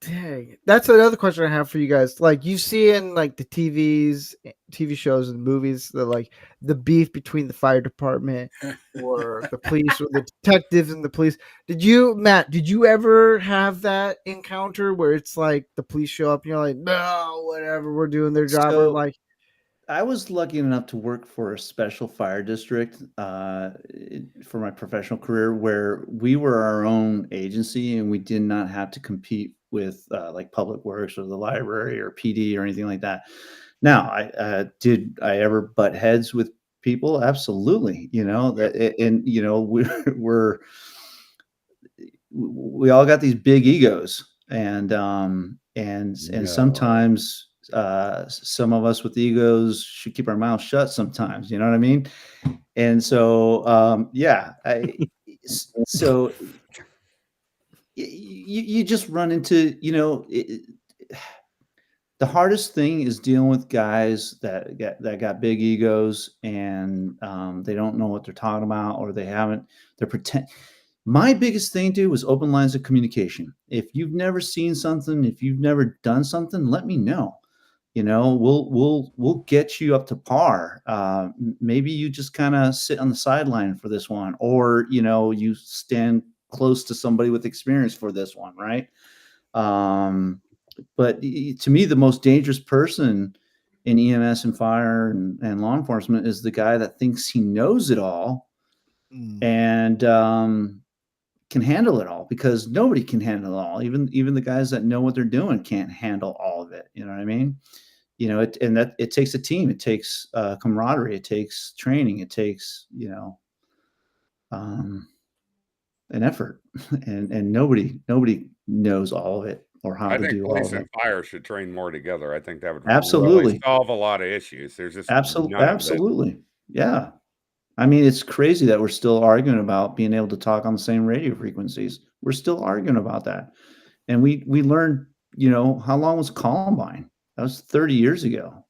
Dang, that's another question I have for you guys. Like, you see in like the TV shows and movies, the beef between the fire department or the police or the detectives and the police. Matt, did you ever have that encounter where it's like the police show up and you're like, no, whatever, we're doing their job? So, or like, I was lucky enough to work for a special fire district for my professional career where we were our own agency and we did not have to compete with like Public Works or the library or PD or anything like that. Now, did I ever butt heads with people? Absolutely. We all got these big egos, and sometimes some of us with egos should keep our mouths shut sometimes, you know what I mean? And so, so you just run into, the hardest thing is dealing with guys that got big egos and they don't know what they're talking about, or they're pretend. My biggest thing, dude, was open lines of communication. If you've never seen something, if you've never done something, let me know. We'll get you up to par. Maybe you just kind of sit on the sideline for this one, or you stand close to somebody with experience for this one, right? But to me, the most dangerous person in EMS and fire and law enforcement is the guy that thinks he knows it all and can handle it all, because nobody can handle it all. Even the guys that know what they're doing can't handle all of it. You know what I mean? It takes a team. It takes camaraderie. It takes training. It takes, an effort, and nobody knows all of it or how to do all of it. Police and fire should train more together. I think that would absolutely really solve a lot of issues. There's just absolutely. Yeah. I mean, it's crazy that we're still arguing about being able to talk on the same radio frequencies. We're still arguing about that. And we learned, how long was Columbine? That was 30 years ago,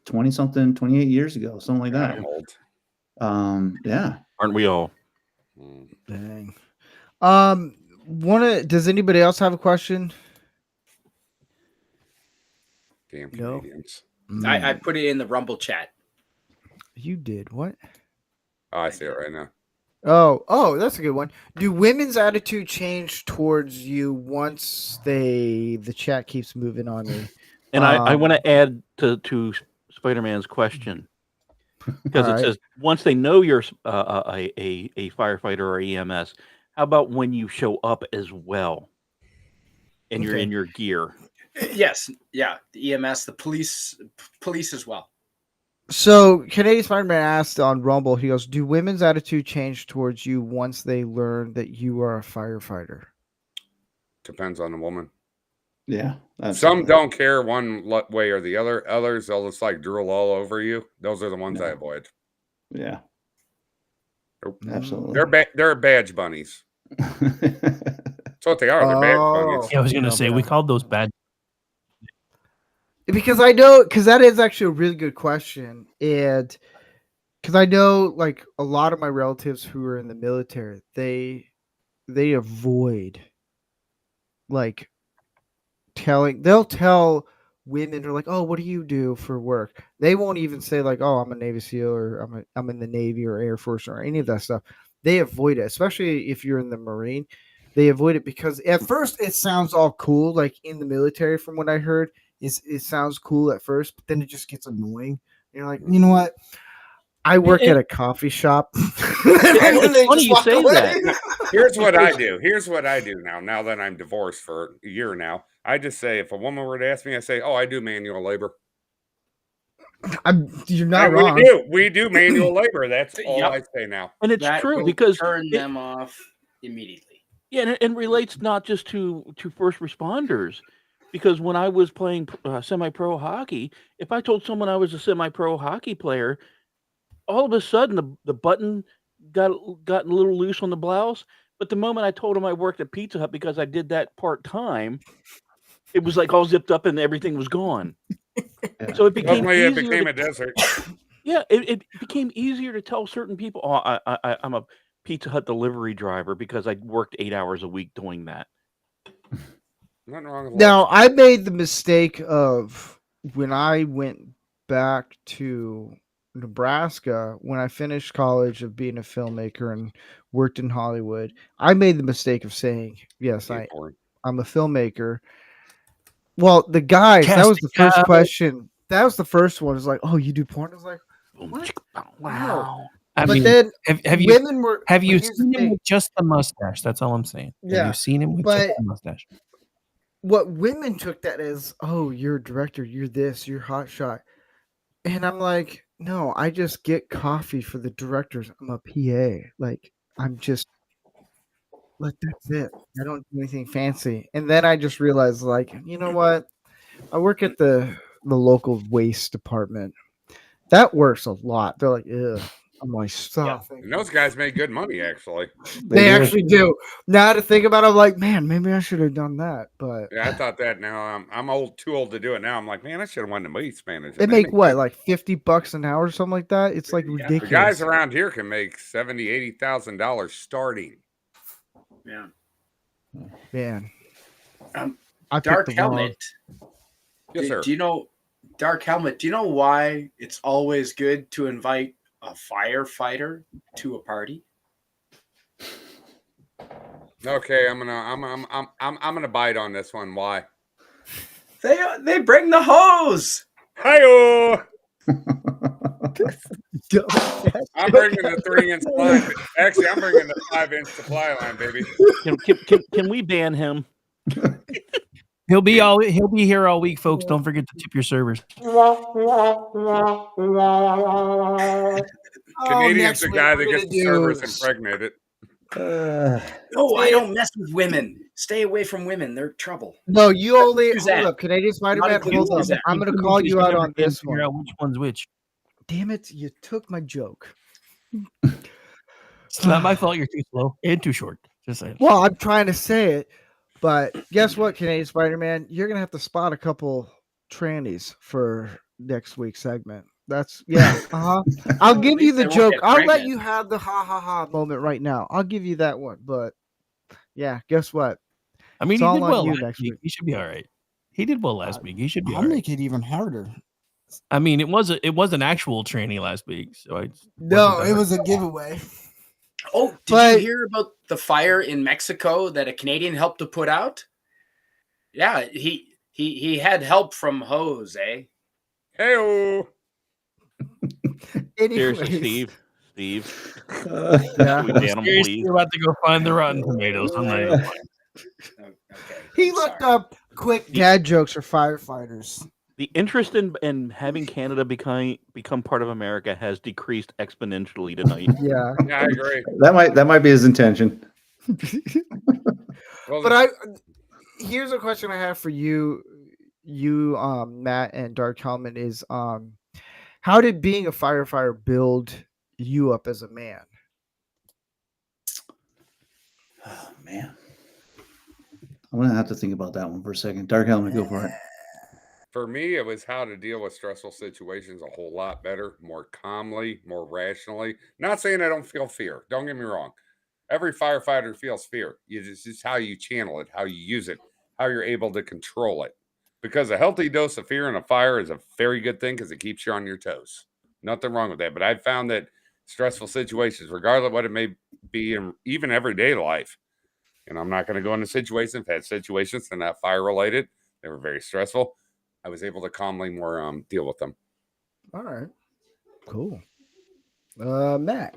20 something, 28 years ago, something like that. I'm old. Yeah. Aren't we all? Dang. Does anybody else have a question? Damn Canadians. I put it in the Rumble chat. You did what? Oh, I see it right now. Oh, that's a good one. Do women's attitude change towards you once the chat keeps moving on me? And I want to add to Spider-Man's question, because it says once they know you're a firefighter or EMS, how about when you show up as well and you're in your gear? Yes, yeah, the EMS, the police as well. So Canadian Spider-Man asked on Rumble, he goes, do women's attitude change towards you once they learn that you are a firefighter? Depends on the woman. Yeah. Absolutely. Some don't care one way or the other. Others, they'll just like drool all over you. Those are the ones I avoid. Yeah. Absolutely. They're badge bunnies. That's what they are. They're badge bunnies. Yeah, I was going to say, we called those bad. Because that is actually a really good question. And because I know, like, a lot of my relatives who are in the military, they avoid, like, they'll tell women who are like, oh, what do you do for work? They won't even say like, oh, I'm a Navy SEAL, or I'm in the Navy or Air Force or any of that stuff. They avoid it, especially if you're in the Marine. They avoid it because at first it sounds all cool, like in the military, from what I heard. it sounds cool at first, but then it just gets annoying. You're like, you know what? I work at a coffee shop. It's funny you say that. Here's what I do. Here's what I do now. Now that I'm divorced for a year now, I just say, if a woman were to ask me, I say, "Oh, I do manual labor." You're not And wrong. we do manual labor. That's all Yep. I say now. And it's That true will because turn them off immediately. yeah, and it relates not just to first responders. Because when I was playing semi-pro hockey, if I told someone I was a semi-pro hockey player, all of a sudden the button got a little loose on the blouse. But the moment I told them I worked at Pizza Hut because I did that part-time, it was like all zipped up and everything was gone. Yeah. So it became Suddenly easier it became to, a desert. yeah, it became easier to tell certain people, oh, I'm a Pizza Hut delivery driver because I worked 8 hours a week doing that. Nothing wrong with Now, I made the mistake of when I went back to Nebraska, when I finished college, of being a filmmaker and worked in Hollywood. I made the mistake of saying, yes, I'm a filmmaker. Well, the guys, that was the first question. That was the first one. It's like, oh, you do porn? I was like, what? Wow. I But mean, then have you women were. have you but here's the seen him thing. with just the mustache? That's all I'm saying. Have Yeah, you seen him with but- just the mustache? What women took that as, oh, you're a director, you're this, you're hot shot. And I'm like, no, I just get coffee for the directors. I'm a PA. Like, I'm just, like, that's it. I don't do anything fancy. And then I just realized, like, you know what? I work at the local waste department. That works a lot. They're like, ugh. I'm like, stop. And those guys make good money, actually. They actually do. Now to think about it, I'm like, man, maybe I should have done that. But Yeah, I thought that. Now I'm too old to do it. Now I'm like, man, I should have won the waste manager. they make what, like $50 an hour or something like that? It's like ridiculous. The guys around here can make $70,000-$80,000 starting. Yeah. Man. I Dark Helmet. Yes, sir. Do you know, Dark Helmet, do you know why it's always good to invite a firefighter to a party? Okay, I'm gonna bite on this one. Why? They bring the hose. Hi-oh! I'm bringing the 3-inch line. Actually, I'm bringing the 5-inch supply line, baby. Can we ban him? He'll be here all week, folks. Don't forget to tip your servers. Canadian's the guy that gets the servers impregnated. No, I don't mess with women. Stay away from women. They're trouble. No, you only Who's hold that? up. Canadian Spider-Man, Not hold up. who's that? I'm gonna call you out on this Figure one. out which one's which. Damn it, you took my joke. It's not my fault. You're too slow and too short. Just saying. Well, I'm trying to say it, but guess what, Canadian Spider-Man? You're gonna have to spot a couple trannies for next week's segment. That's I'll give you the joke. I'll let you have the ha ha ha moment right now. I'll give you that one. But yeah, guess what? I mean, It's he all did on well you last next week. week. He should be all right. He did well last week. He should be I'll all right. make it even harder. I mean, it was an actual tranny last week, so No, it was a giveaway. Oh, did you hear about the fire in Mexico that a Canadian helped to put out? Yeah, he had help from hose, eh? Hey-oh! Seriously, Steve. Yeah. We ban him, Seriously, please. you're about to go find the rotten tomatoes. I'm not even lying. Okay. He I'm looked sorry. up quick dad jokes for firefighters. The interest in having Canada become part of America has decreased exponentially tonight. Yeah. Yeah, I agree. That might be his intention. Well, But here's a question I have for you, Matt and Dark Helmet is how did being a firefighter build you up as a man? Oh man. I'm gonna have to think about that one for a second. Dark Helmet, go for it. for me, it was how to deal with stressful situations a whole lot better, more calmly, more rationally. Not saying I don't feel fear. Don't get me wrong. Every firefighter feels fear. It's just how you channel it, how you use it, how you're able to control it. Because a healthy dose of fear in a fire is a very good thing because it keeps you on your toes. Nothing wrong with that. But I've found that stressful situations, regardless of what it may be in even everyday life, and I'm not going to go into situations, I've had situations that are not fire related. They were very stressful. I was able to calmly more deal with them. All right. Cool. Matt.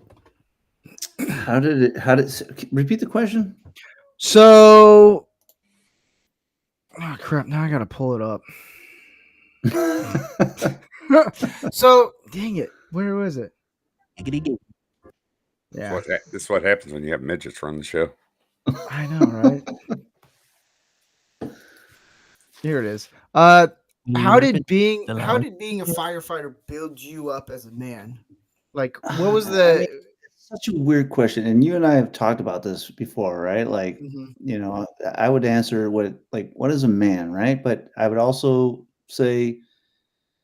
How did repeat the question? So, oh crap! Now I gotta pull it up. So, dang it, where was it? Yeah, This is what happens when you have midgets run the show. I know, right? Here it is. How did being a firefighter build you up as a man? Like, what was the? It's such a weird question, and you and I have talked about this before, right? Like, you know, I would answer what is a man, right? But I would also say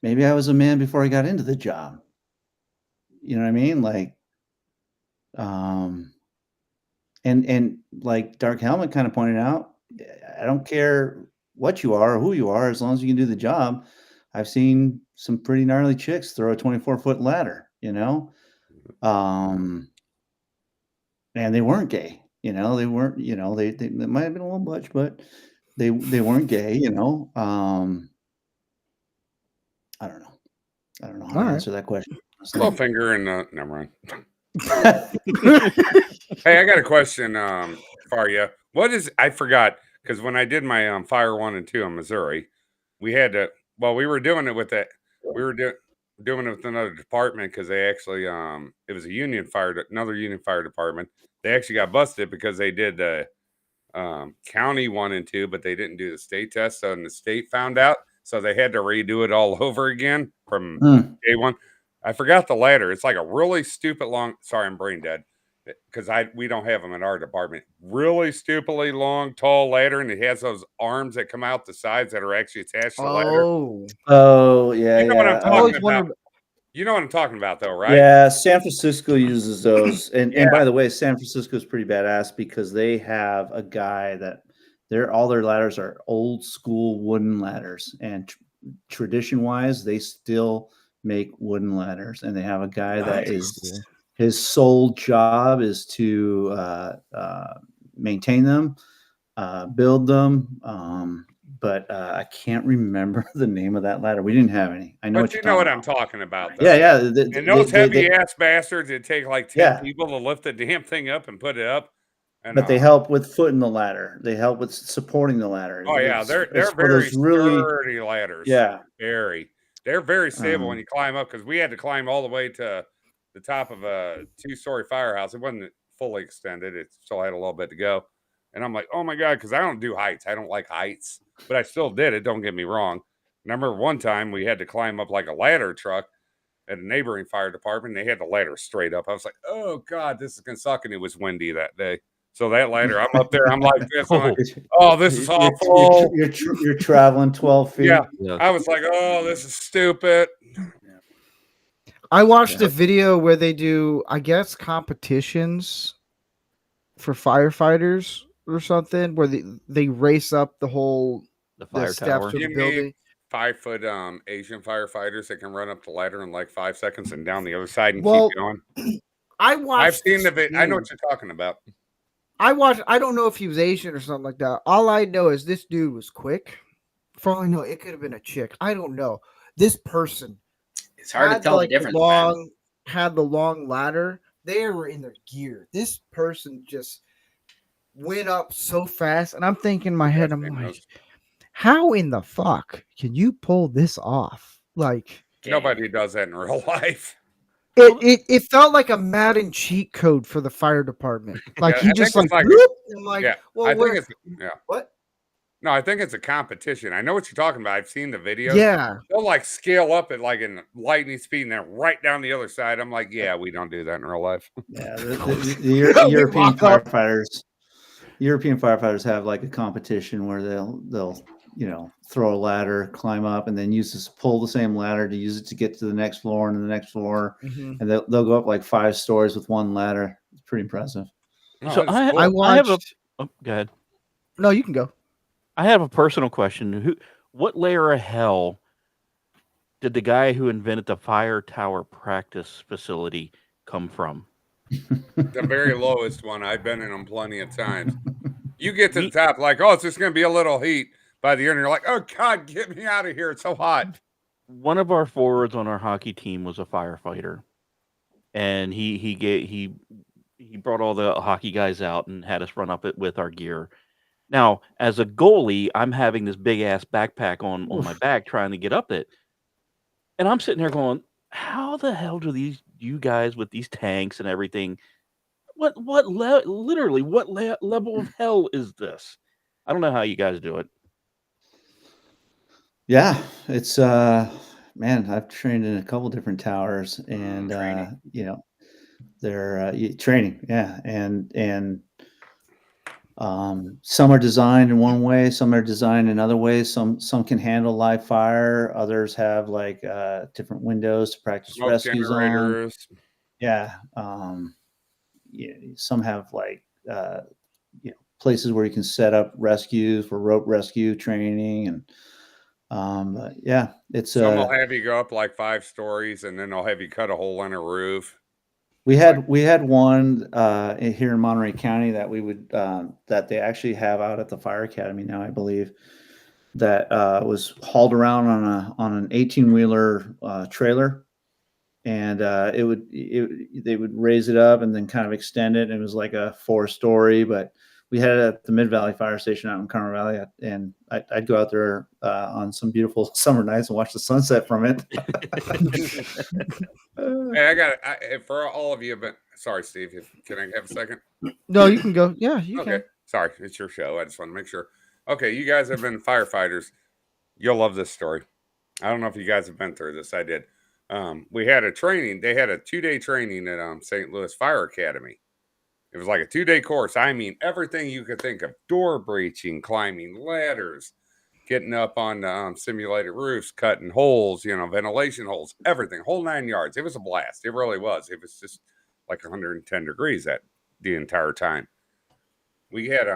maybe I was a man before I got into the job. You know what I mean? Like, and like Dark Helmet kind of pointed out, I don't care what you are or who you are, as long as you can do the job. I've seen some pretty gnarly chicks throw a 24-foot ladder, you know, and they weren't gay, you know, they weren't, you know, they might have been a little butch, but they weren't gay, you know. I don't know how to answer that question. Little finger and never mind. Hey, I got a question for you. I forgot, because when I did my Fire 1 and 2 in Missouri, we had to, we were doing it with doing it with another department, because they actually it was another union fire department. They actually got busted because they did the county 1 and 2, but they didn't do the state test, so the state found out, so they had to redo it all over again from day 1. I forgot the ladder. It's like a really stupid long. Sorry, I'm brain dead, because we don't have them in our department. Really stupidly long, tall ladder, and it has those arms that come out the sides that are actually attached to the ladder. Oh, yeah, you know what I'm talking about. wondered... You know what I'm talking about, though, right? Yeah, San Francisco uses those, and by the way, San Francisco is pretty badass because they have a guy that all their ladders are old school wooden ladders, and tradition wise, they still make wooden ladders, and they have a guy that is his sole job is to maintain them, build them. But I can't remember the name of that ladder. We didn't have any. I know, but you know what I'm talking about, though. Yeah. And those heavy ass bastards, it take like 10 people to lift the damn thing up and put it up. But they help with footing the ladder. They help with supporting the ladder. Oh yeah, they're very sturdy ladders. Yeah, they're very stable when you climb up, because we had to climb all the way to the top of a 2-story firehouse. It wasn't fully extended; it still had a little bit to go. And I'm like, oh my god, because I don't do heights. I don't like heights, but I still did it. Don't get me wrong. Remember one time we had to climb up like a ladder truck at a neighboring fire department. They had the ladder straight up. I was like, oh god, this is gonna suck. And it was windy that day. So that ladder, I'm up there. I'm like this. I'm like, oh, this is awful. You're traveling 12 feet. Yeah. I was like, oh, this is stupid. I watched a video where they do, I guess, competitions for firefighters or something, where they race up the fire tower. Of the building. 5-foot Asian firefighters that can run up the ladder in like 5 seconds and down the other side and keep going. I've seen the video. I know what you're talking about. I don't know if he was Asian or something like that. All I know is this dude was quick. For all I know, it could have been a chick. I don't know. This person, it's hard to tell the difference. Had the long ladder. They were in their gear. This person just went up so fast, and I'm thinking in my head, I'm like, how in the fuck can you pull this off? Like, nobody does that in real life. It felt like a Madden cheat code for the fire department. Like he just like, whoop, I'm like, well, I think it's what? No, I think it's a competition. I know what you're talking about. I've seen the video. Yeah, they'll like scale up at like in lightning speed and then right down the other side. I'm like, yeah, we don't do that in real life. Yeah, the European firefighters have like a competition where they'll throw a ladder, climb up, and then pull the same ladder to use it to get to the next floor and the next floor. Mm-hmm. And they'll go up like 5 stories with one ladder. It's pretty impressive. So I watched. Go ahead. No, you can go. I have a personal question. What layer of hell did the guy who invented the fire tower practice facility come from? The very lowest one. I've been in them plenty of times. You get to the top, like, oh, it's just going to be a little heat. by the end, you're like, oh God, get me out of here. It's so hot. One of our forwards on our hockey team was a firefighter, and he brought all the hockey guys out and had us run up it with our gear. Now, as a goalie, I'm having this big ass backpack on my back trying to get up it, and I'm sitting there going, "How the hell do you guys with these tanks and everything? Literally, what level of hell is this? I don't know how you guys do it." Yeah, it's man, I've trained in a couple different towers, and you know, they're training, yeah, and some are designed in one way, some are designed in other ways. Some can handle live fire, others have like different windows to practice Smoke rescues on. generators. Yeah, yeah, some have like you know, places where you can set up rescues for rope rescue training, and but yeah, it's Some will have you go up like 5 stories, and then they'll have you cut a hole in a roof. we had one here in Monterey County that we would that they actually have out at the fire academy now, I believe, that was hauled around on an 18-wheeler trailer, and they would raise it up and then kind of extend it, and it was like a 4-story. But we had it at the Mid Valley Fire Station out in Carmel Valley, and I'd go out there on some beautiful summer nights and watch the sunset from it. Hey, I got it for all of you, but sorry, Steve. Can I have a second? No, you can go. Yeah, you Okay. Sorry, it's your show. I just want to make sure. Okay, you guys have been firefighters. You'll love this story. I don't know if you guys have been through this. I did. We had a training. They had a 2-day training at St. Louis Fire Academy. It was like a 2-day course. I mean, everything you could think of: door breaching, climbing ladders, getting up on simulated roofs, cutting holes, you know, ventilation holes, everything, whole 9 yards. It was a blast. It really was. It was just like 110 degrees the entire time. We had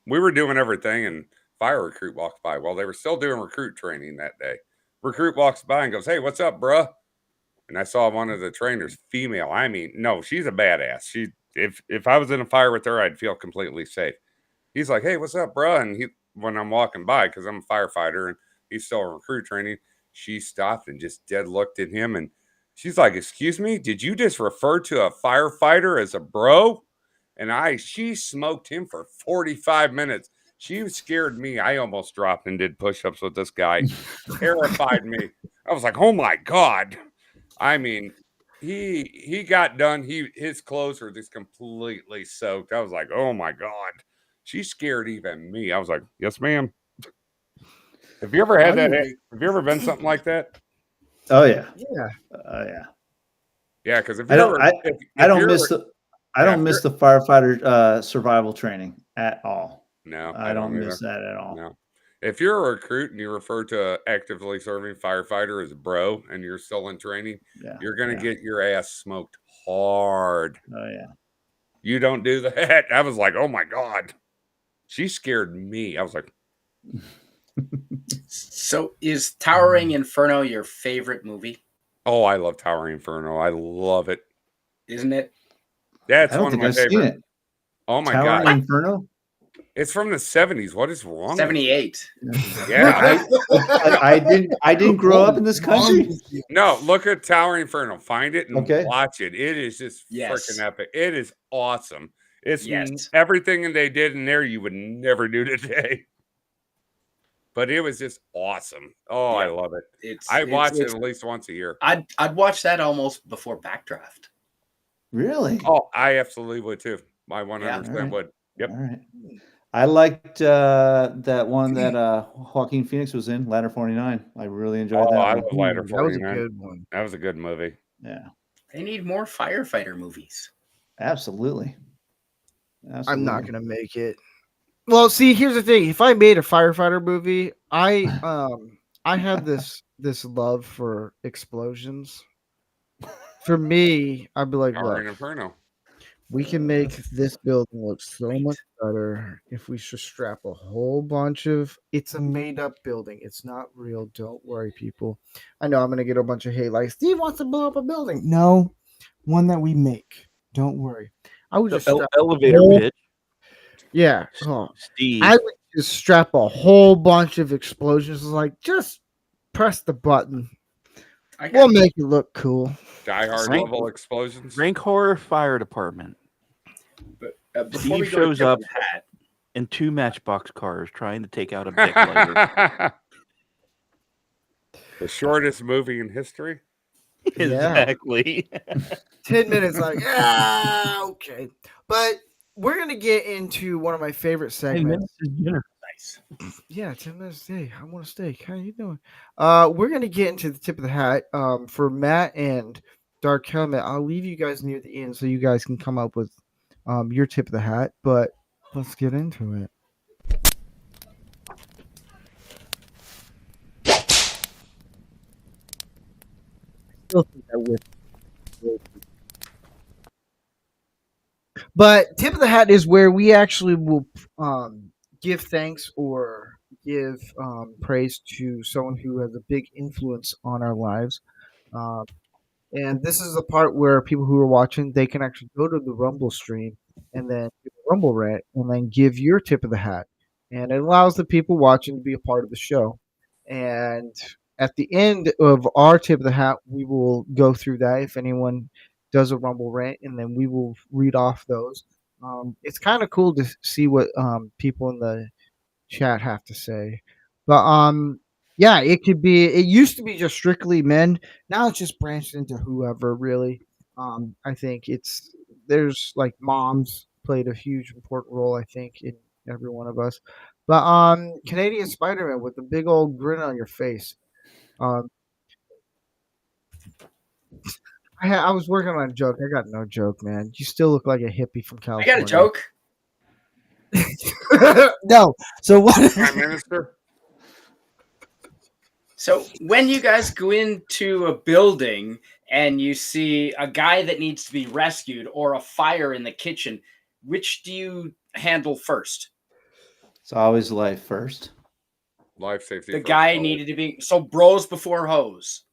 we were doing everything, and fire recruit walked by. Well, they were still doing recruit training that day. Recruit walks by and goes, "Hey, what's up, bruh?" And I saw one of the trainers, female. I mean, no, she's a badass. If I was in a fire with her, I'd feel completely safe. He's like, "Hey, what's up, bruh?" And when I'm walking by, because I'm a firefighter and he's still in recruit training, she stopped and just dead looked at him, and she's like, "Excuse me, did you just refer to a firefighter as a bro?" And she smoked him for 45 minutes. She scared me. I almost dropped and did push-ups with this guy. Terrified me. I was like, oh my God. I mean, he got done. His clothes were just completely soaked. I was like, oh my God. She scared even me. I was like, yes, ma'am. Have you ever had that? Have you ever been something like that? Oh yeah. Yeah. Yeah. Yeah, because I don't miss the firefighter survival training at all. No, I don't miss that at all. No. If you're a recruit and you refer to actively serving firefighter as bro and you're still in training, you're going to get your ass smoked hard. Oh, yeah. You don't do that. I was like, oh, my God. She scared me. I was like. So is Towering Inferno your favorite movie? Oh, I love Towering Inferno. I love it. Isn't it? Yeah, it's one of my favorite. Oh, my God. Towering Inferno? It's from the 70s. What is wrong? 78. Yeah. I didn't grow up in this country. No, look at Towering Inferno. Find it and watch it. It is just freaking epic. It is awesome. It's everything they did in there you would never do today. But it was just awesome. Oh, I love it. I watch it at least once a year. I'd watch that almost before Backdraft. Really? Oh, I absolutely would too. I 100% would. Yep. All right. I liked that one that Joaquin Phoenix was in, Ladder 49. I really enjoyed that. I love Ladder 49. That was a good one. That was a good movie. Yeah. They need more firefighter movies. Absolutely. I'm not gonna make it. Well, see, here's the thing. If I made a firefighter movie, I have this love for explosions. For me, I'd be like, look, Inferno. We can make this building look so much better if we just strap a whole bunch of. It's a made-up building. It's not real. Don't worry, people. I know I'm gonna get a bunch of hate. Like Steve wants to blow up a building. No, one that we make. Don't worry. I would just elevator pitch. Yeah, Steve. just strap a whole bunch of explosions. It's like, just press the button. We'll make it look cool. Die Hard Rank- level explosions. Rancor Fire Department. But before Steve we go shows to tip up of the hat, in 2 Matchbox cars trying to take out a Bic lighter. The shortest movie in history. Exactly. 10 minutes, like, yeah, okay. But we're going to get into one of my favorite 10 segments. minutes is dinner. nice. Yeah, 10 minutes. Hey, I want a steak. How you doing? We're going to get into the tip of the hat. For Matt and Dark Helmet, I'll leave you guys near the end so you guys can come up with your tip of the hat. But let's get into it. Still think I whipped. But tip of the hat is where we actually will give thanks or give praise to someone who has a big influence on our lives. And this is the part where people who are watching, they can actually go to the Rumble stream and then do a Rumble rant and then give your tip of the hat. And it allows the people watching to be a part of the show. And at the end of our tip of the hat, we will go through that if anyone does a Rumble rant, and then we will read off those. It's kind of cool to see what people in the chat have to say. But yeah, it used to be just strictly men. Now it's just branched into whoever really. I think there's like moms played a huge important role, I think, in every one of us. But Canadian Spider-Man with the big old grin on your face. I was working on a joke. I got no joke, man. You still look like a hippie from I California. got a joke. No. So what? Prime Minister. So when you guys go into a building and you see a guy that needs to be rescued or a fire in the kitchen, which do you handle first? It's always life first. Life safety. The first, guy always. needed to be bros before hose.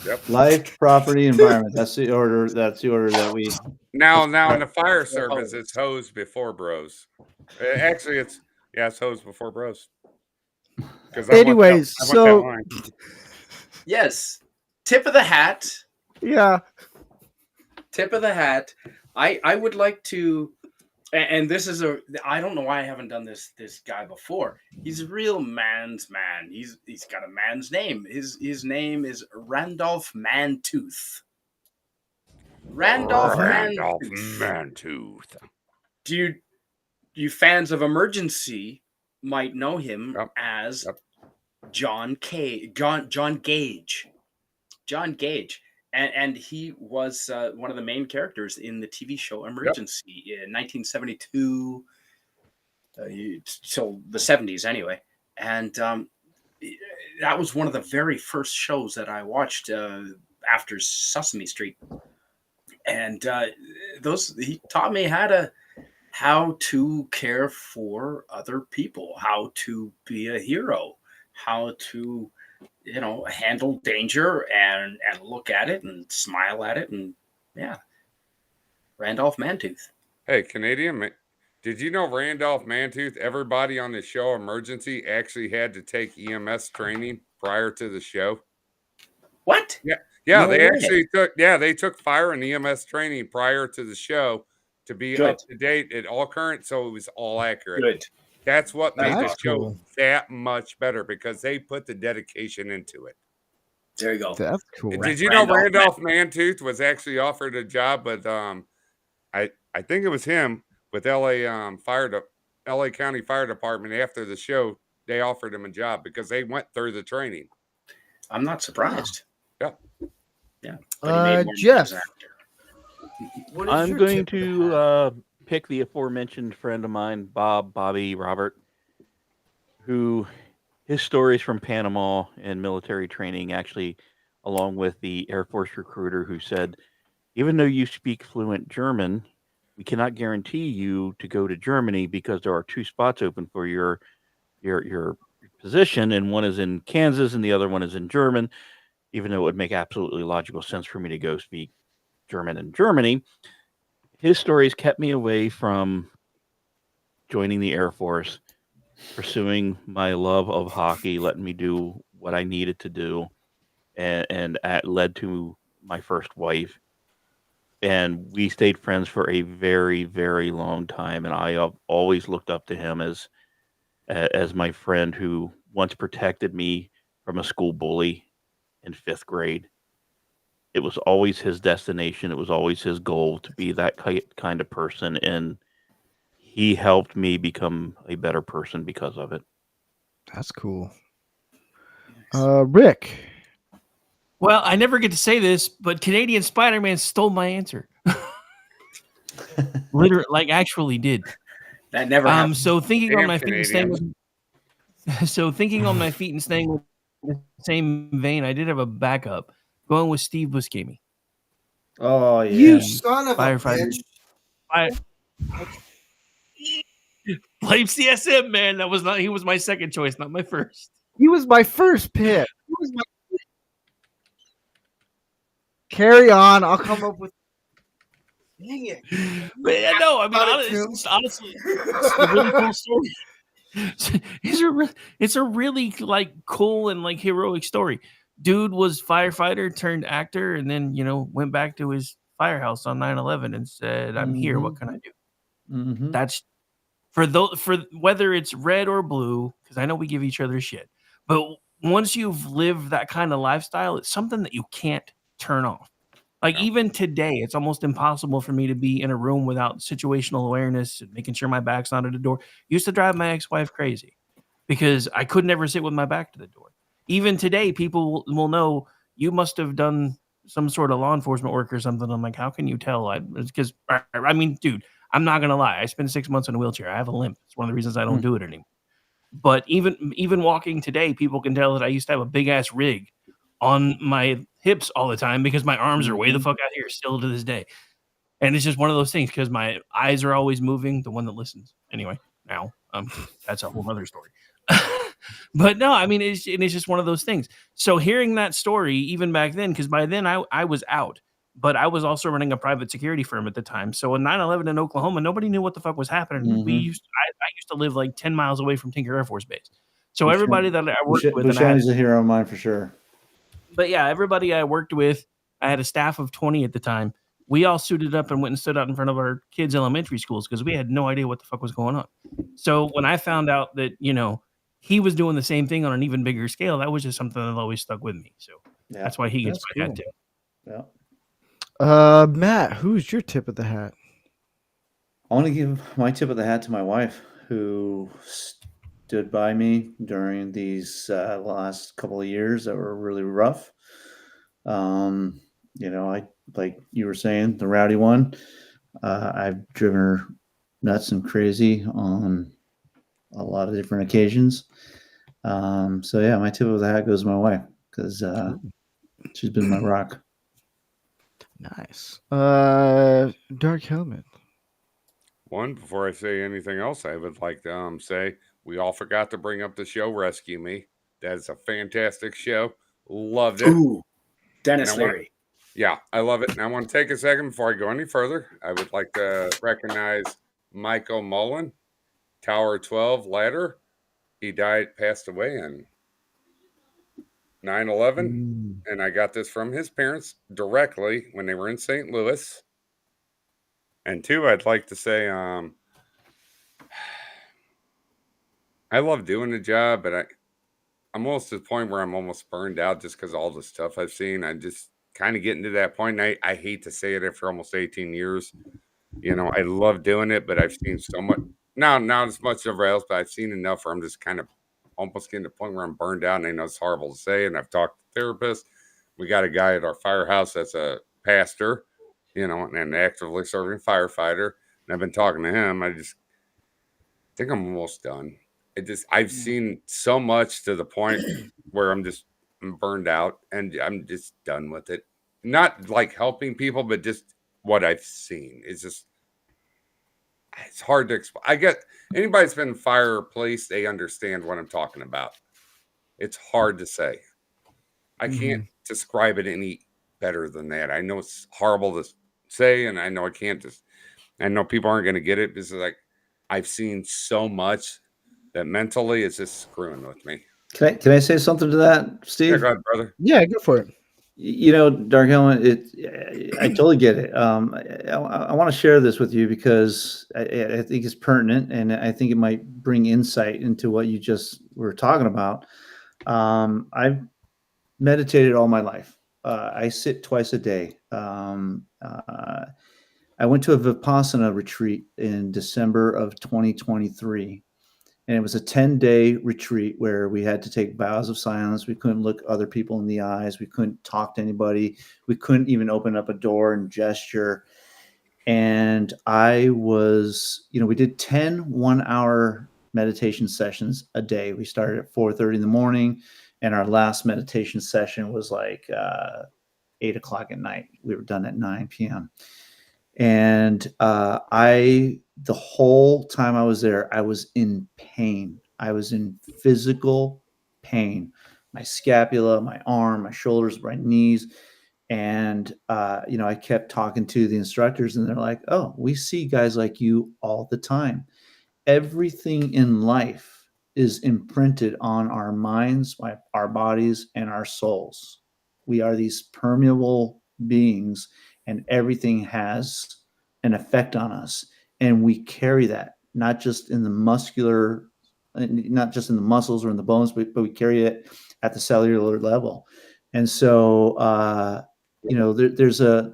Yep. Life, property, environment. That's the order. That's the order that we. Now in the fire service, it's hose before bros. Actually, it's hose before bros. Anyways, so yes, tip of the hat. Yeah. Tip of the hat. I would like to, and this is I don't know why I haven't done this guy before. He's a real man's man. He's got a man's name. His name is Randolph Mantooth. Randolph Mantooth. Do you fans of Emergency might know him as John Gage. John Gage. And he was one of the main characters in the TV show Emergency in 1972 till the 70s anyway. And that was one of the very first shows that I watched after Sesame Street. And he taught me how to care for other people, how to be a hero, how to handle danger and look at it and smile at it. And Randolph Mantooth. Hey, Canadian, did you know Randolph Mantooth, everybody on the show Emergency actually had to take EMS training prior to the show? What? Yeah, No they way. actually took fire and EMS training prior to the show to be up to date at all current, so it was all accurate. Good. That's what made the show cool. that much better, because they put the dedication into it. There you go. That's cool. Did you know Randolph Mantooth was actually offered a job with I think it was him with LA County Fire Department after the show. They offered him a job because they went through the training. I'm not surprised. Yeah. Yeah. But he made more Jeff. movies after. I'm going to pick the aforementioned friend of mine, Bobby Robert, who his stories from Panama and military training, actually, along with the Air Force recruiter who said, even though you speak fluent German, we cannot guarantee you to go to Germany because there are 2 spots open for your position, and one is in Kansas and the other one is in German, even though it would make absolutely logical sense for me to go speak German in Germany. His stories kept me away from joining the Air Force pursuing my love of hockey, letting me do what I needed to do, and that led to my first wife. And we stayed friends for a very, very long time. And I have always looked up to him as my friend who once protected me from a school bully in 5th grade. It was always his destination. It was always his goal to be that kind of person. And he helped me become a better person because of it. That's cool. Rick. Well, I never get to say this, but Canadian Spider-Man stole my answer. Literally, like actually did. That never happened. So thinking on Damn my feet and staying with, so thinking on my feet and staying with the same vein, I did have a backup. Going with Steve Buscemi. Oh yeah. You son of a Firefighter. bitch. Blame CSM, man. That was not. He was my second choice, not my first. He was my first pick. Carry on. I'll come up with. Dang it. But yeah, no, I mean, Got it, honestly, it's a really cool story. It's a really like cool and like heroic story. Dude was firefighter turned actor, and then went back to his firehouse on 9/11 and said, "I'm here. What can I do?" Mm-hmm. That's for whether it's red or blue, because I know we give each other shit. But once you've lived that kind of lifestyle, it's something that you can't turn off. Like even today, it's almost impossible for me to be in a room without situational awareness and making sure my back's not at the door. Used to drive my ex-wife crazy because I could never sit with my back to the door. Even today, people will know you must have done some sort of law enforcement work or something. I'm like, how can you tell? Because I mean, dude, I'm not gonna lie. I spent 6 months in a wheelchair. I have a limp. It's one of the reasons I don't do it anymore. But even walking today, people can tell that I used to have a big ass rig on my hips all the time because my arms are way the fuck out here still to this day. And it's just one of those things because my eyes are always moving. The one that listens, anyway. Now, that's a whole other story. But no, I mean, it's just one of those things. So hearing that story, even back then, because by then I was out, but I was also running a private security firm at the time. So in 9/11 in Oklahoma, nobody knew what the fuck was happening. Mhm. I used to live like 10 miles away from Tinker Air Force Base. So everybody that I worked with, Buscemi's a hero of mine for sure. but yeah, everybody I worked with, I had a staff of 20 at the time. We all suited up and went and stood out in front of our kids' elementary schools because we had no idea what the fuck was going on. So when I found out that, he was doing the same thing on an even bigger scale, that was just something that always stuck with me. So that's why he gets my hat tip. Yeah. Matt, who's your tip of the hat? I want to give my tip of the hat to my wife, who stood by me during these last couple of years that were really rough. I like you were saying, the rowdy one. I've driven her nuts and crazy on a lot of different occasions. So yeah, my tip of the hat goes to my wife because she's been my rock. Nice. Dark Helmet. One, before I say anything else, I would like to say we all forgot to bring up the show Rescue Me. That's a fantastic show. Loved it. Ooh, Dennis Leary. Yeah, I love it. And I want to take a second before I go any further. I would like to recognize Michael Mullen, Tower 12 ladder. He passed away on 9/11. And I got this from his parents directly when they were in St. Louis. And two, I'd like to say, I love doing the job, but I'm almost to the point where I'm almost burned out just because all the stuff I've seen. I'm just kind of getting to that point. And I hate to say it after almost 18 years. I love doing it, but I've seen so much. Not as much of else, but I've seen enough where I'm just kind of almost getting to the point where I'm burned out. And I know it's horrible to say. And I've talked to therapists. We got a guy at our firehouse that's a pastor, and actively serving firefighter. And I've been talking to him. I just think I'm almost done. I've seen so much to the point where I'm burned out and I'm just done with it. Not like helping people, but just what I've seen. It's hard to explain. I get anybody that's been in fire or police, they understand what I'm talking about. It's hard to say. I can't describe it any better than that. I know it's horrible to say, and I know I know people aren't going to get it. This is like, I've seen so much that mentally it's just screwing with me. Can I say something to that, Yeah, Steve? go ahead, brother. Yeah, go for it. You know, Dark Helmet, I totally get it. I want to share this with you because I think it's pertinent, and I think it might bring insight into what you just were talking about. I've meditated all my life. I sit twice a day. I went to a Vipassana retreat in December of 2023. And it was a 10-day retreat where we had to take vows of silence. We couldn't look other people in the eyes. We couldn't talk to anybody. We couldn't even open up a door and gesture. And we did 10 1-hour meditation sessions a day. We started at 4:30 in the morning, and our last meditation session was like 8 o'clock at night. We were done at 9 p.m. And the whole time I was there, I was in pain. I was in physical pain. My scapula, my arm, my shoulders, my knees. And, I kept talking to the instructors, and they're like, oh, we see guys like you all the time. Everything in life is imprinted on our minds, our bodies, and our souls. We are these permeable beings, and everything has an effect on us. And we carry that, not just in the muscles or in the bones, but we carry it at the cellular level. And so, there's a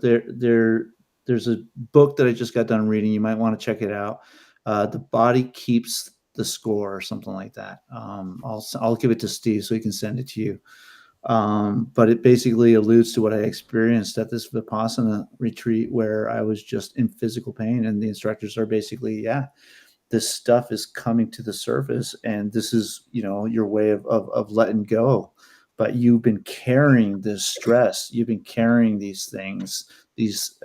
book that I just got done reading. You might want to check it out. The Body Keeps the Score, or something like that. I'll give it to Steve so he can send it to you. But it basically alludes to what I experienced at this Vipassana retreat, where I was just in physical pain, and the instructors are basically, this stuff is coming to the surface, and this is, your way of letting go. But you've been carrying this stress, you've been carrying these things, these,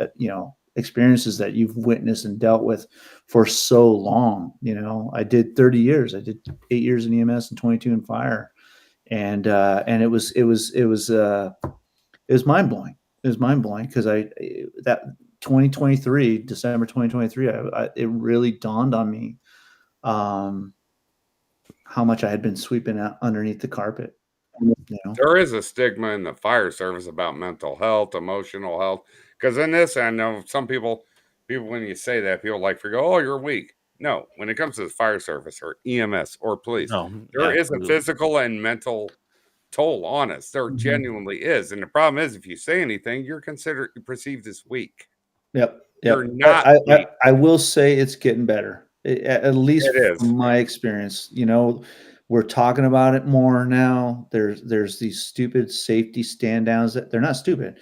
experiences that you've witnessed and dealt with for so long. I did 30 years. I did 8 years in EMS and 22 in fire. And it was mind blowing. It was mind blowing because that 2023, December 2023, it really dawned on me how much I had been sweeping out underneath the carpet. There is a stigma in the fire service about mental health, emotional health. Because in this, I know some people when you say that, people forgo, oh, you're weak. No, when it comes to the fire service or EMS or police, there is a physical and mental toll on us. There genuinely is. And the problem is, if you say anything, you're perceived as weak. Yep. You're not weak. I will say it's getting better. At least from my experience. We're talking about it more now. There's these stupid safety stand downs that they're not stupid.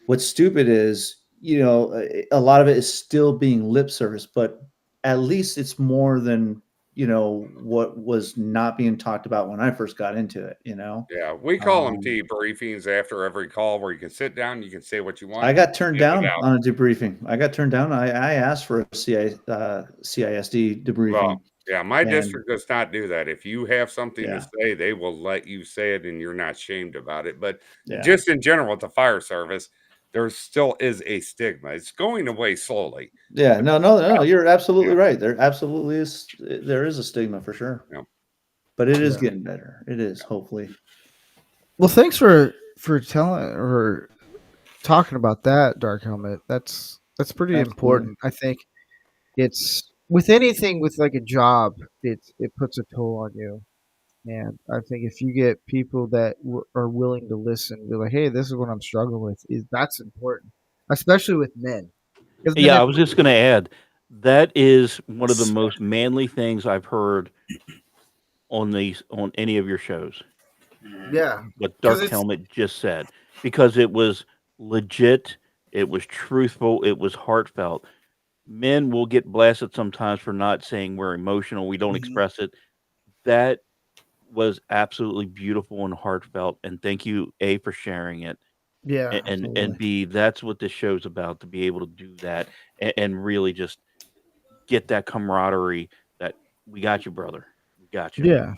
What's stupid is, a lot of it is still being lip service, but at least it's more than, what was not being talked about when I first got into it, Yeah, we call them debriefings after every call where you can sit down, you can say what you want. I got turned down on a debriefing. I asked for a CISD debriefing. Well, yeah, my district does not do that. If you have something to say, they will let you say it and you're not ashamed about it. But just in general with the fire service, there still is a stigma. It's going away slowly. Yeah, no, you're absolutely right. There absolutely is. There is a stigma for sure. Yeah. But it is getting better. It is, hopefully. Well, thanks for telling or talking about that, Dark Helmet. That's pretty important. I think it's with anything with like a job, it puts a toll on you. And I think if you get people that are willing to listen, be like, hey, this is what I'm struggling with, that's important, especially with men. Yeah, I was just going to add, that is one of the most manly things I've heard on any of your shows. Yeah. What Dark Helmet just said, because it was legit, it was truthful, it was heartfelt. Men will get blasted sometimes for not saying we're emotional, we don't express it. That was absolutely beautiful and heartfelt, and thank you, A, for sharing it. Yeah, and B, that's what this show's about, to be able to do that and really just get that camaraderie that we got you, brother. We got you. Yeah.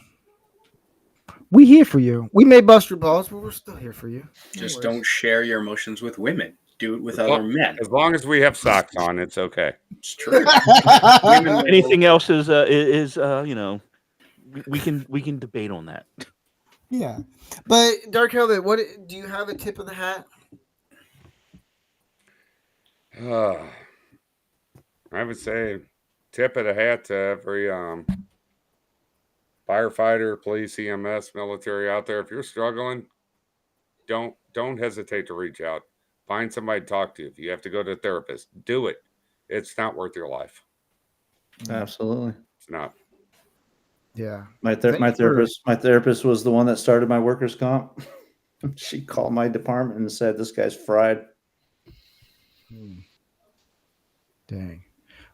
We here for you. We may bust your balls, but we're still here for you. Just don't share your emotions with women. Do it with other men. As long as we have socks on, it's okay. It's true. Anything else is we can debate on that. Yeah, but Dark Helmet, what do you have a tip of the hat? I would say tip of the hat to every firefighter, police, EMS, military out there. If you're struggling, don't hesitate to reach out. Find somebody to talk to. If you have to go to a therapist, do it. It's not worth your life. Absolutely. It's not. Yeah, My therapist was the one that started my workers' comp. She called my department and said, "This guy's fried." Dang,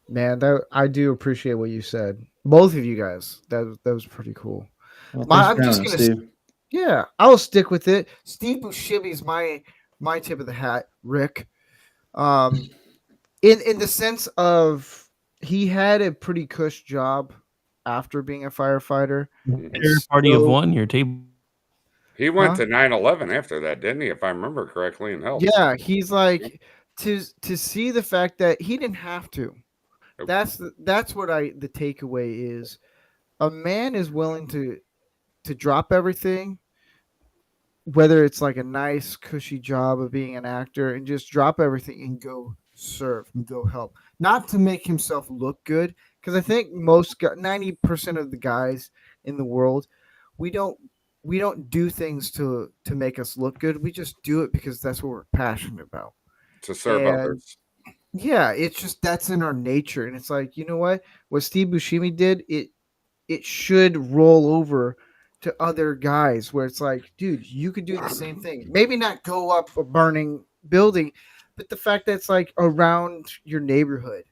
man, I do appreciate what you said, both of you guys. That was pretty cool. Well, I'm thanks just for gonna, having us, Steve. yeah, I'll stick with it. Steve Buscemi's my tip of the hat, Rick. In the sense of he had a pretty cush job after being a firefighter. Mhm. Party of So- one, your table. He went Huh? to 9/11 after that, didn't he? If I remember correctly, and helped. Yeah, he's like to see the fact that he didn't have to. Nope. That's what the takeaway is. A man is willing to drop everything, whether it's like a nice cushy job of being an actor, and just drop everything and go serve and go help, not to make himself look good, because I think 90% of the guys in the world, we don't do things to make us look good. We just do it because that's what we're passionate about. To serve And others. yeah, it's just that's in our nature, and it's like, you know what Steve Buscemi did, it should roll over to other guys where it's like, dude, you could do the same thing. Maybe not go up a burning building, but the fact that it's like around your neighborhood.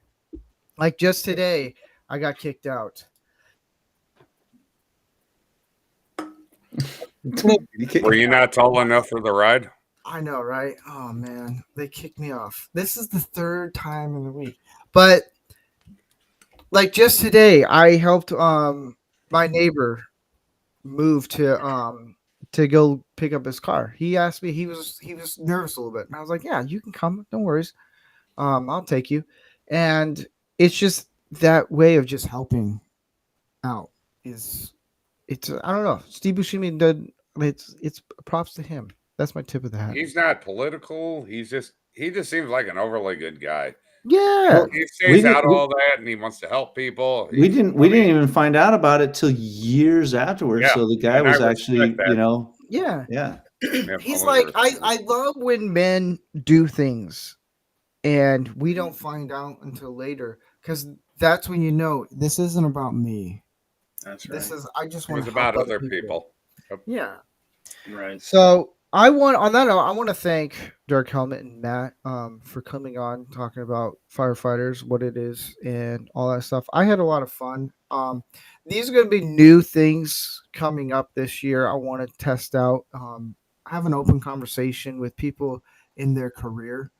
Like just today, I got kicked out. Were you not tall enough for the ride? I know, right? Oh man, they kicked me off. This is the third time in the week. But like just today, I helped my neighbor move to go pick up his car. He asked me, he was nervous a little bit. And I was like, "Yeah, you can come. Don't worry. I'll take you." And it's just that way of just helping out it's I don't know. Steve Buscemi did it's props to him. That's my tip of the hat. He's not political. He just seems like an overly good guy. Yeah. He stays out all that, and he wants to help people. We didn't even find out about it till years afterwards. Yeah, So the guy and I was respect actually, that. Yeah. yeah. He's like, I love when men do things and we don't find out until later, because that's when you know this isn't about me. That's right. This is I just It want was to help about other people. Yep. Yeah. Right. So on that note, I want to thank Dark Helmet and Matt for coming on, talking about firefighters, what it is, and all that stuff. I had a lot of fun. These are going to be new things coming up this year. I want to test out, have an open conversation with people in their career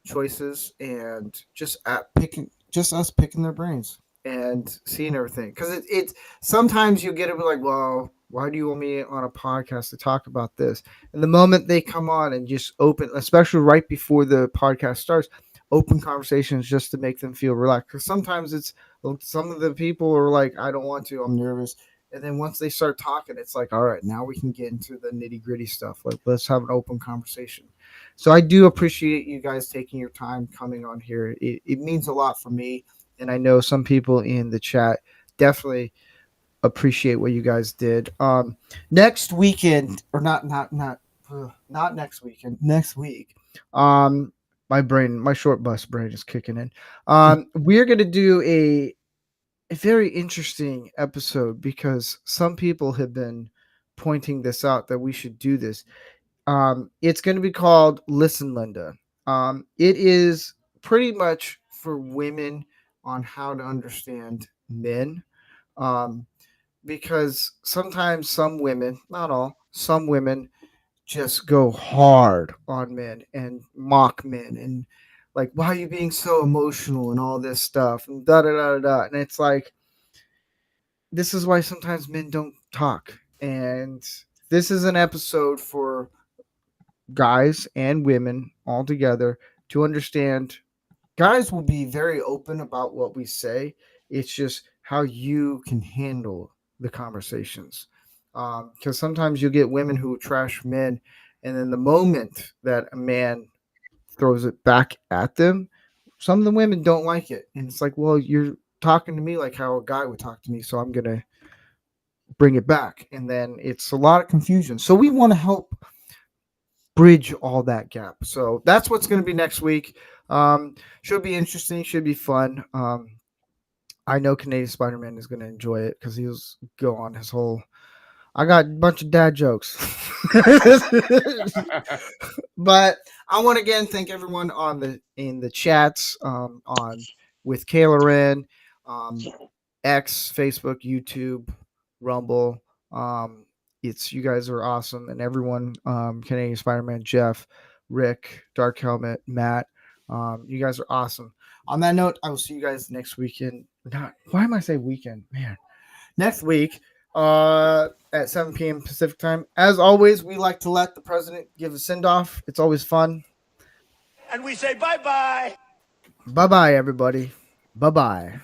choices, and just us picking their brains and seeing everything, because it's sometimes you get it like, well, why do you want me on a podcast to talk about this? And the moment they come on and just open, especially right before the podcast starts, open conversations just to make them feel relaxed, because sometimes it's some of the people are like, I don't want to, I'm nervous. And then once they start talking, it's like, all right, now we can get into the nitty gritty stuff. Like, let's have an open conversation. So I do appreciate you guys taking your time coming on here. It means a lot for me. And I know some people in the chat definitely appreciate what you guys did. Next weekend, or not next weekend, next week. My short bus brain is kicking in. We're gonna do a very interesting episode, because some people have been pointing this out that we should do this. It's going to be called Listen, Linda. It is pretty much for women on how to understand men. Because sometimes some women, not all, some women just go hard on men and mock men and like, why are you being so emotional and all this stuff and da da da da. And it's like, this is why sometimes men don't talk. And this is an episode for guys and women all together to understand. Guys will be very open about what we say. It's just how you can handle the conversations. Because sometimes you get women who trash men, and then the moment that a man throws it back at them, some of the women don't like it. And it's like, well, you're talking to me like how a guy would talk to me, so I'm going to bring it back. And then it's a lot of confusion. So we want to help bridge all that gap. So that's what's going to be next week. Should be interesting, should be fun. I know Canadian Spider-Man is going to enjoy it because he'll go on his whole. I got a bunch of dad jokes. But I want to again thank everyone in the chats on with Kayla Ren, X, Facebook, YouTube, Rumble. It's you guys are awesome, and everyone, Canadian Spider-Man, Jeff, Rick, Dark Helmet, Matt, you guys are awesome. On that note, I will see you guys next weekend. Why am I saying weekend, man? Next week, at 7 p.m. Pacific time. As always, we like to let the president give a send-off. It's always fun. And we say bye-bye. Bye-bye, everybody. Bye-bye.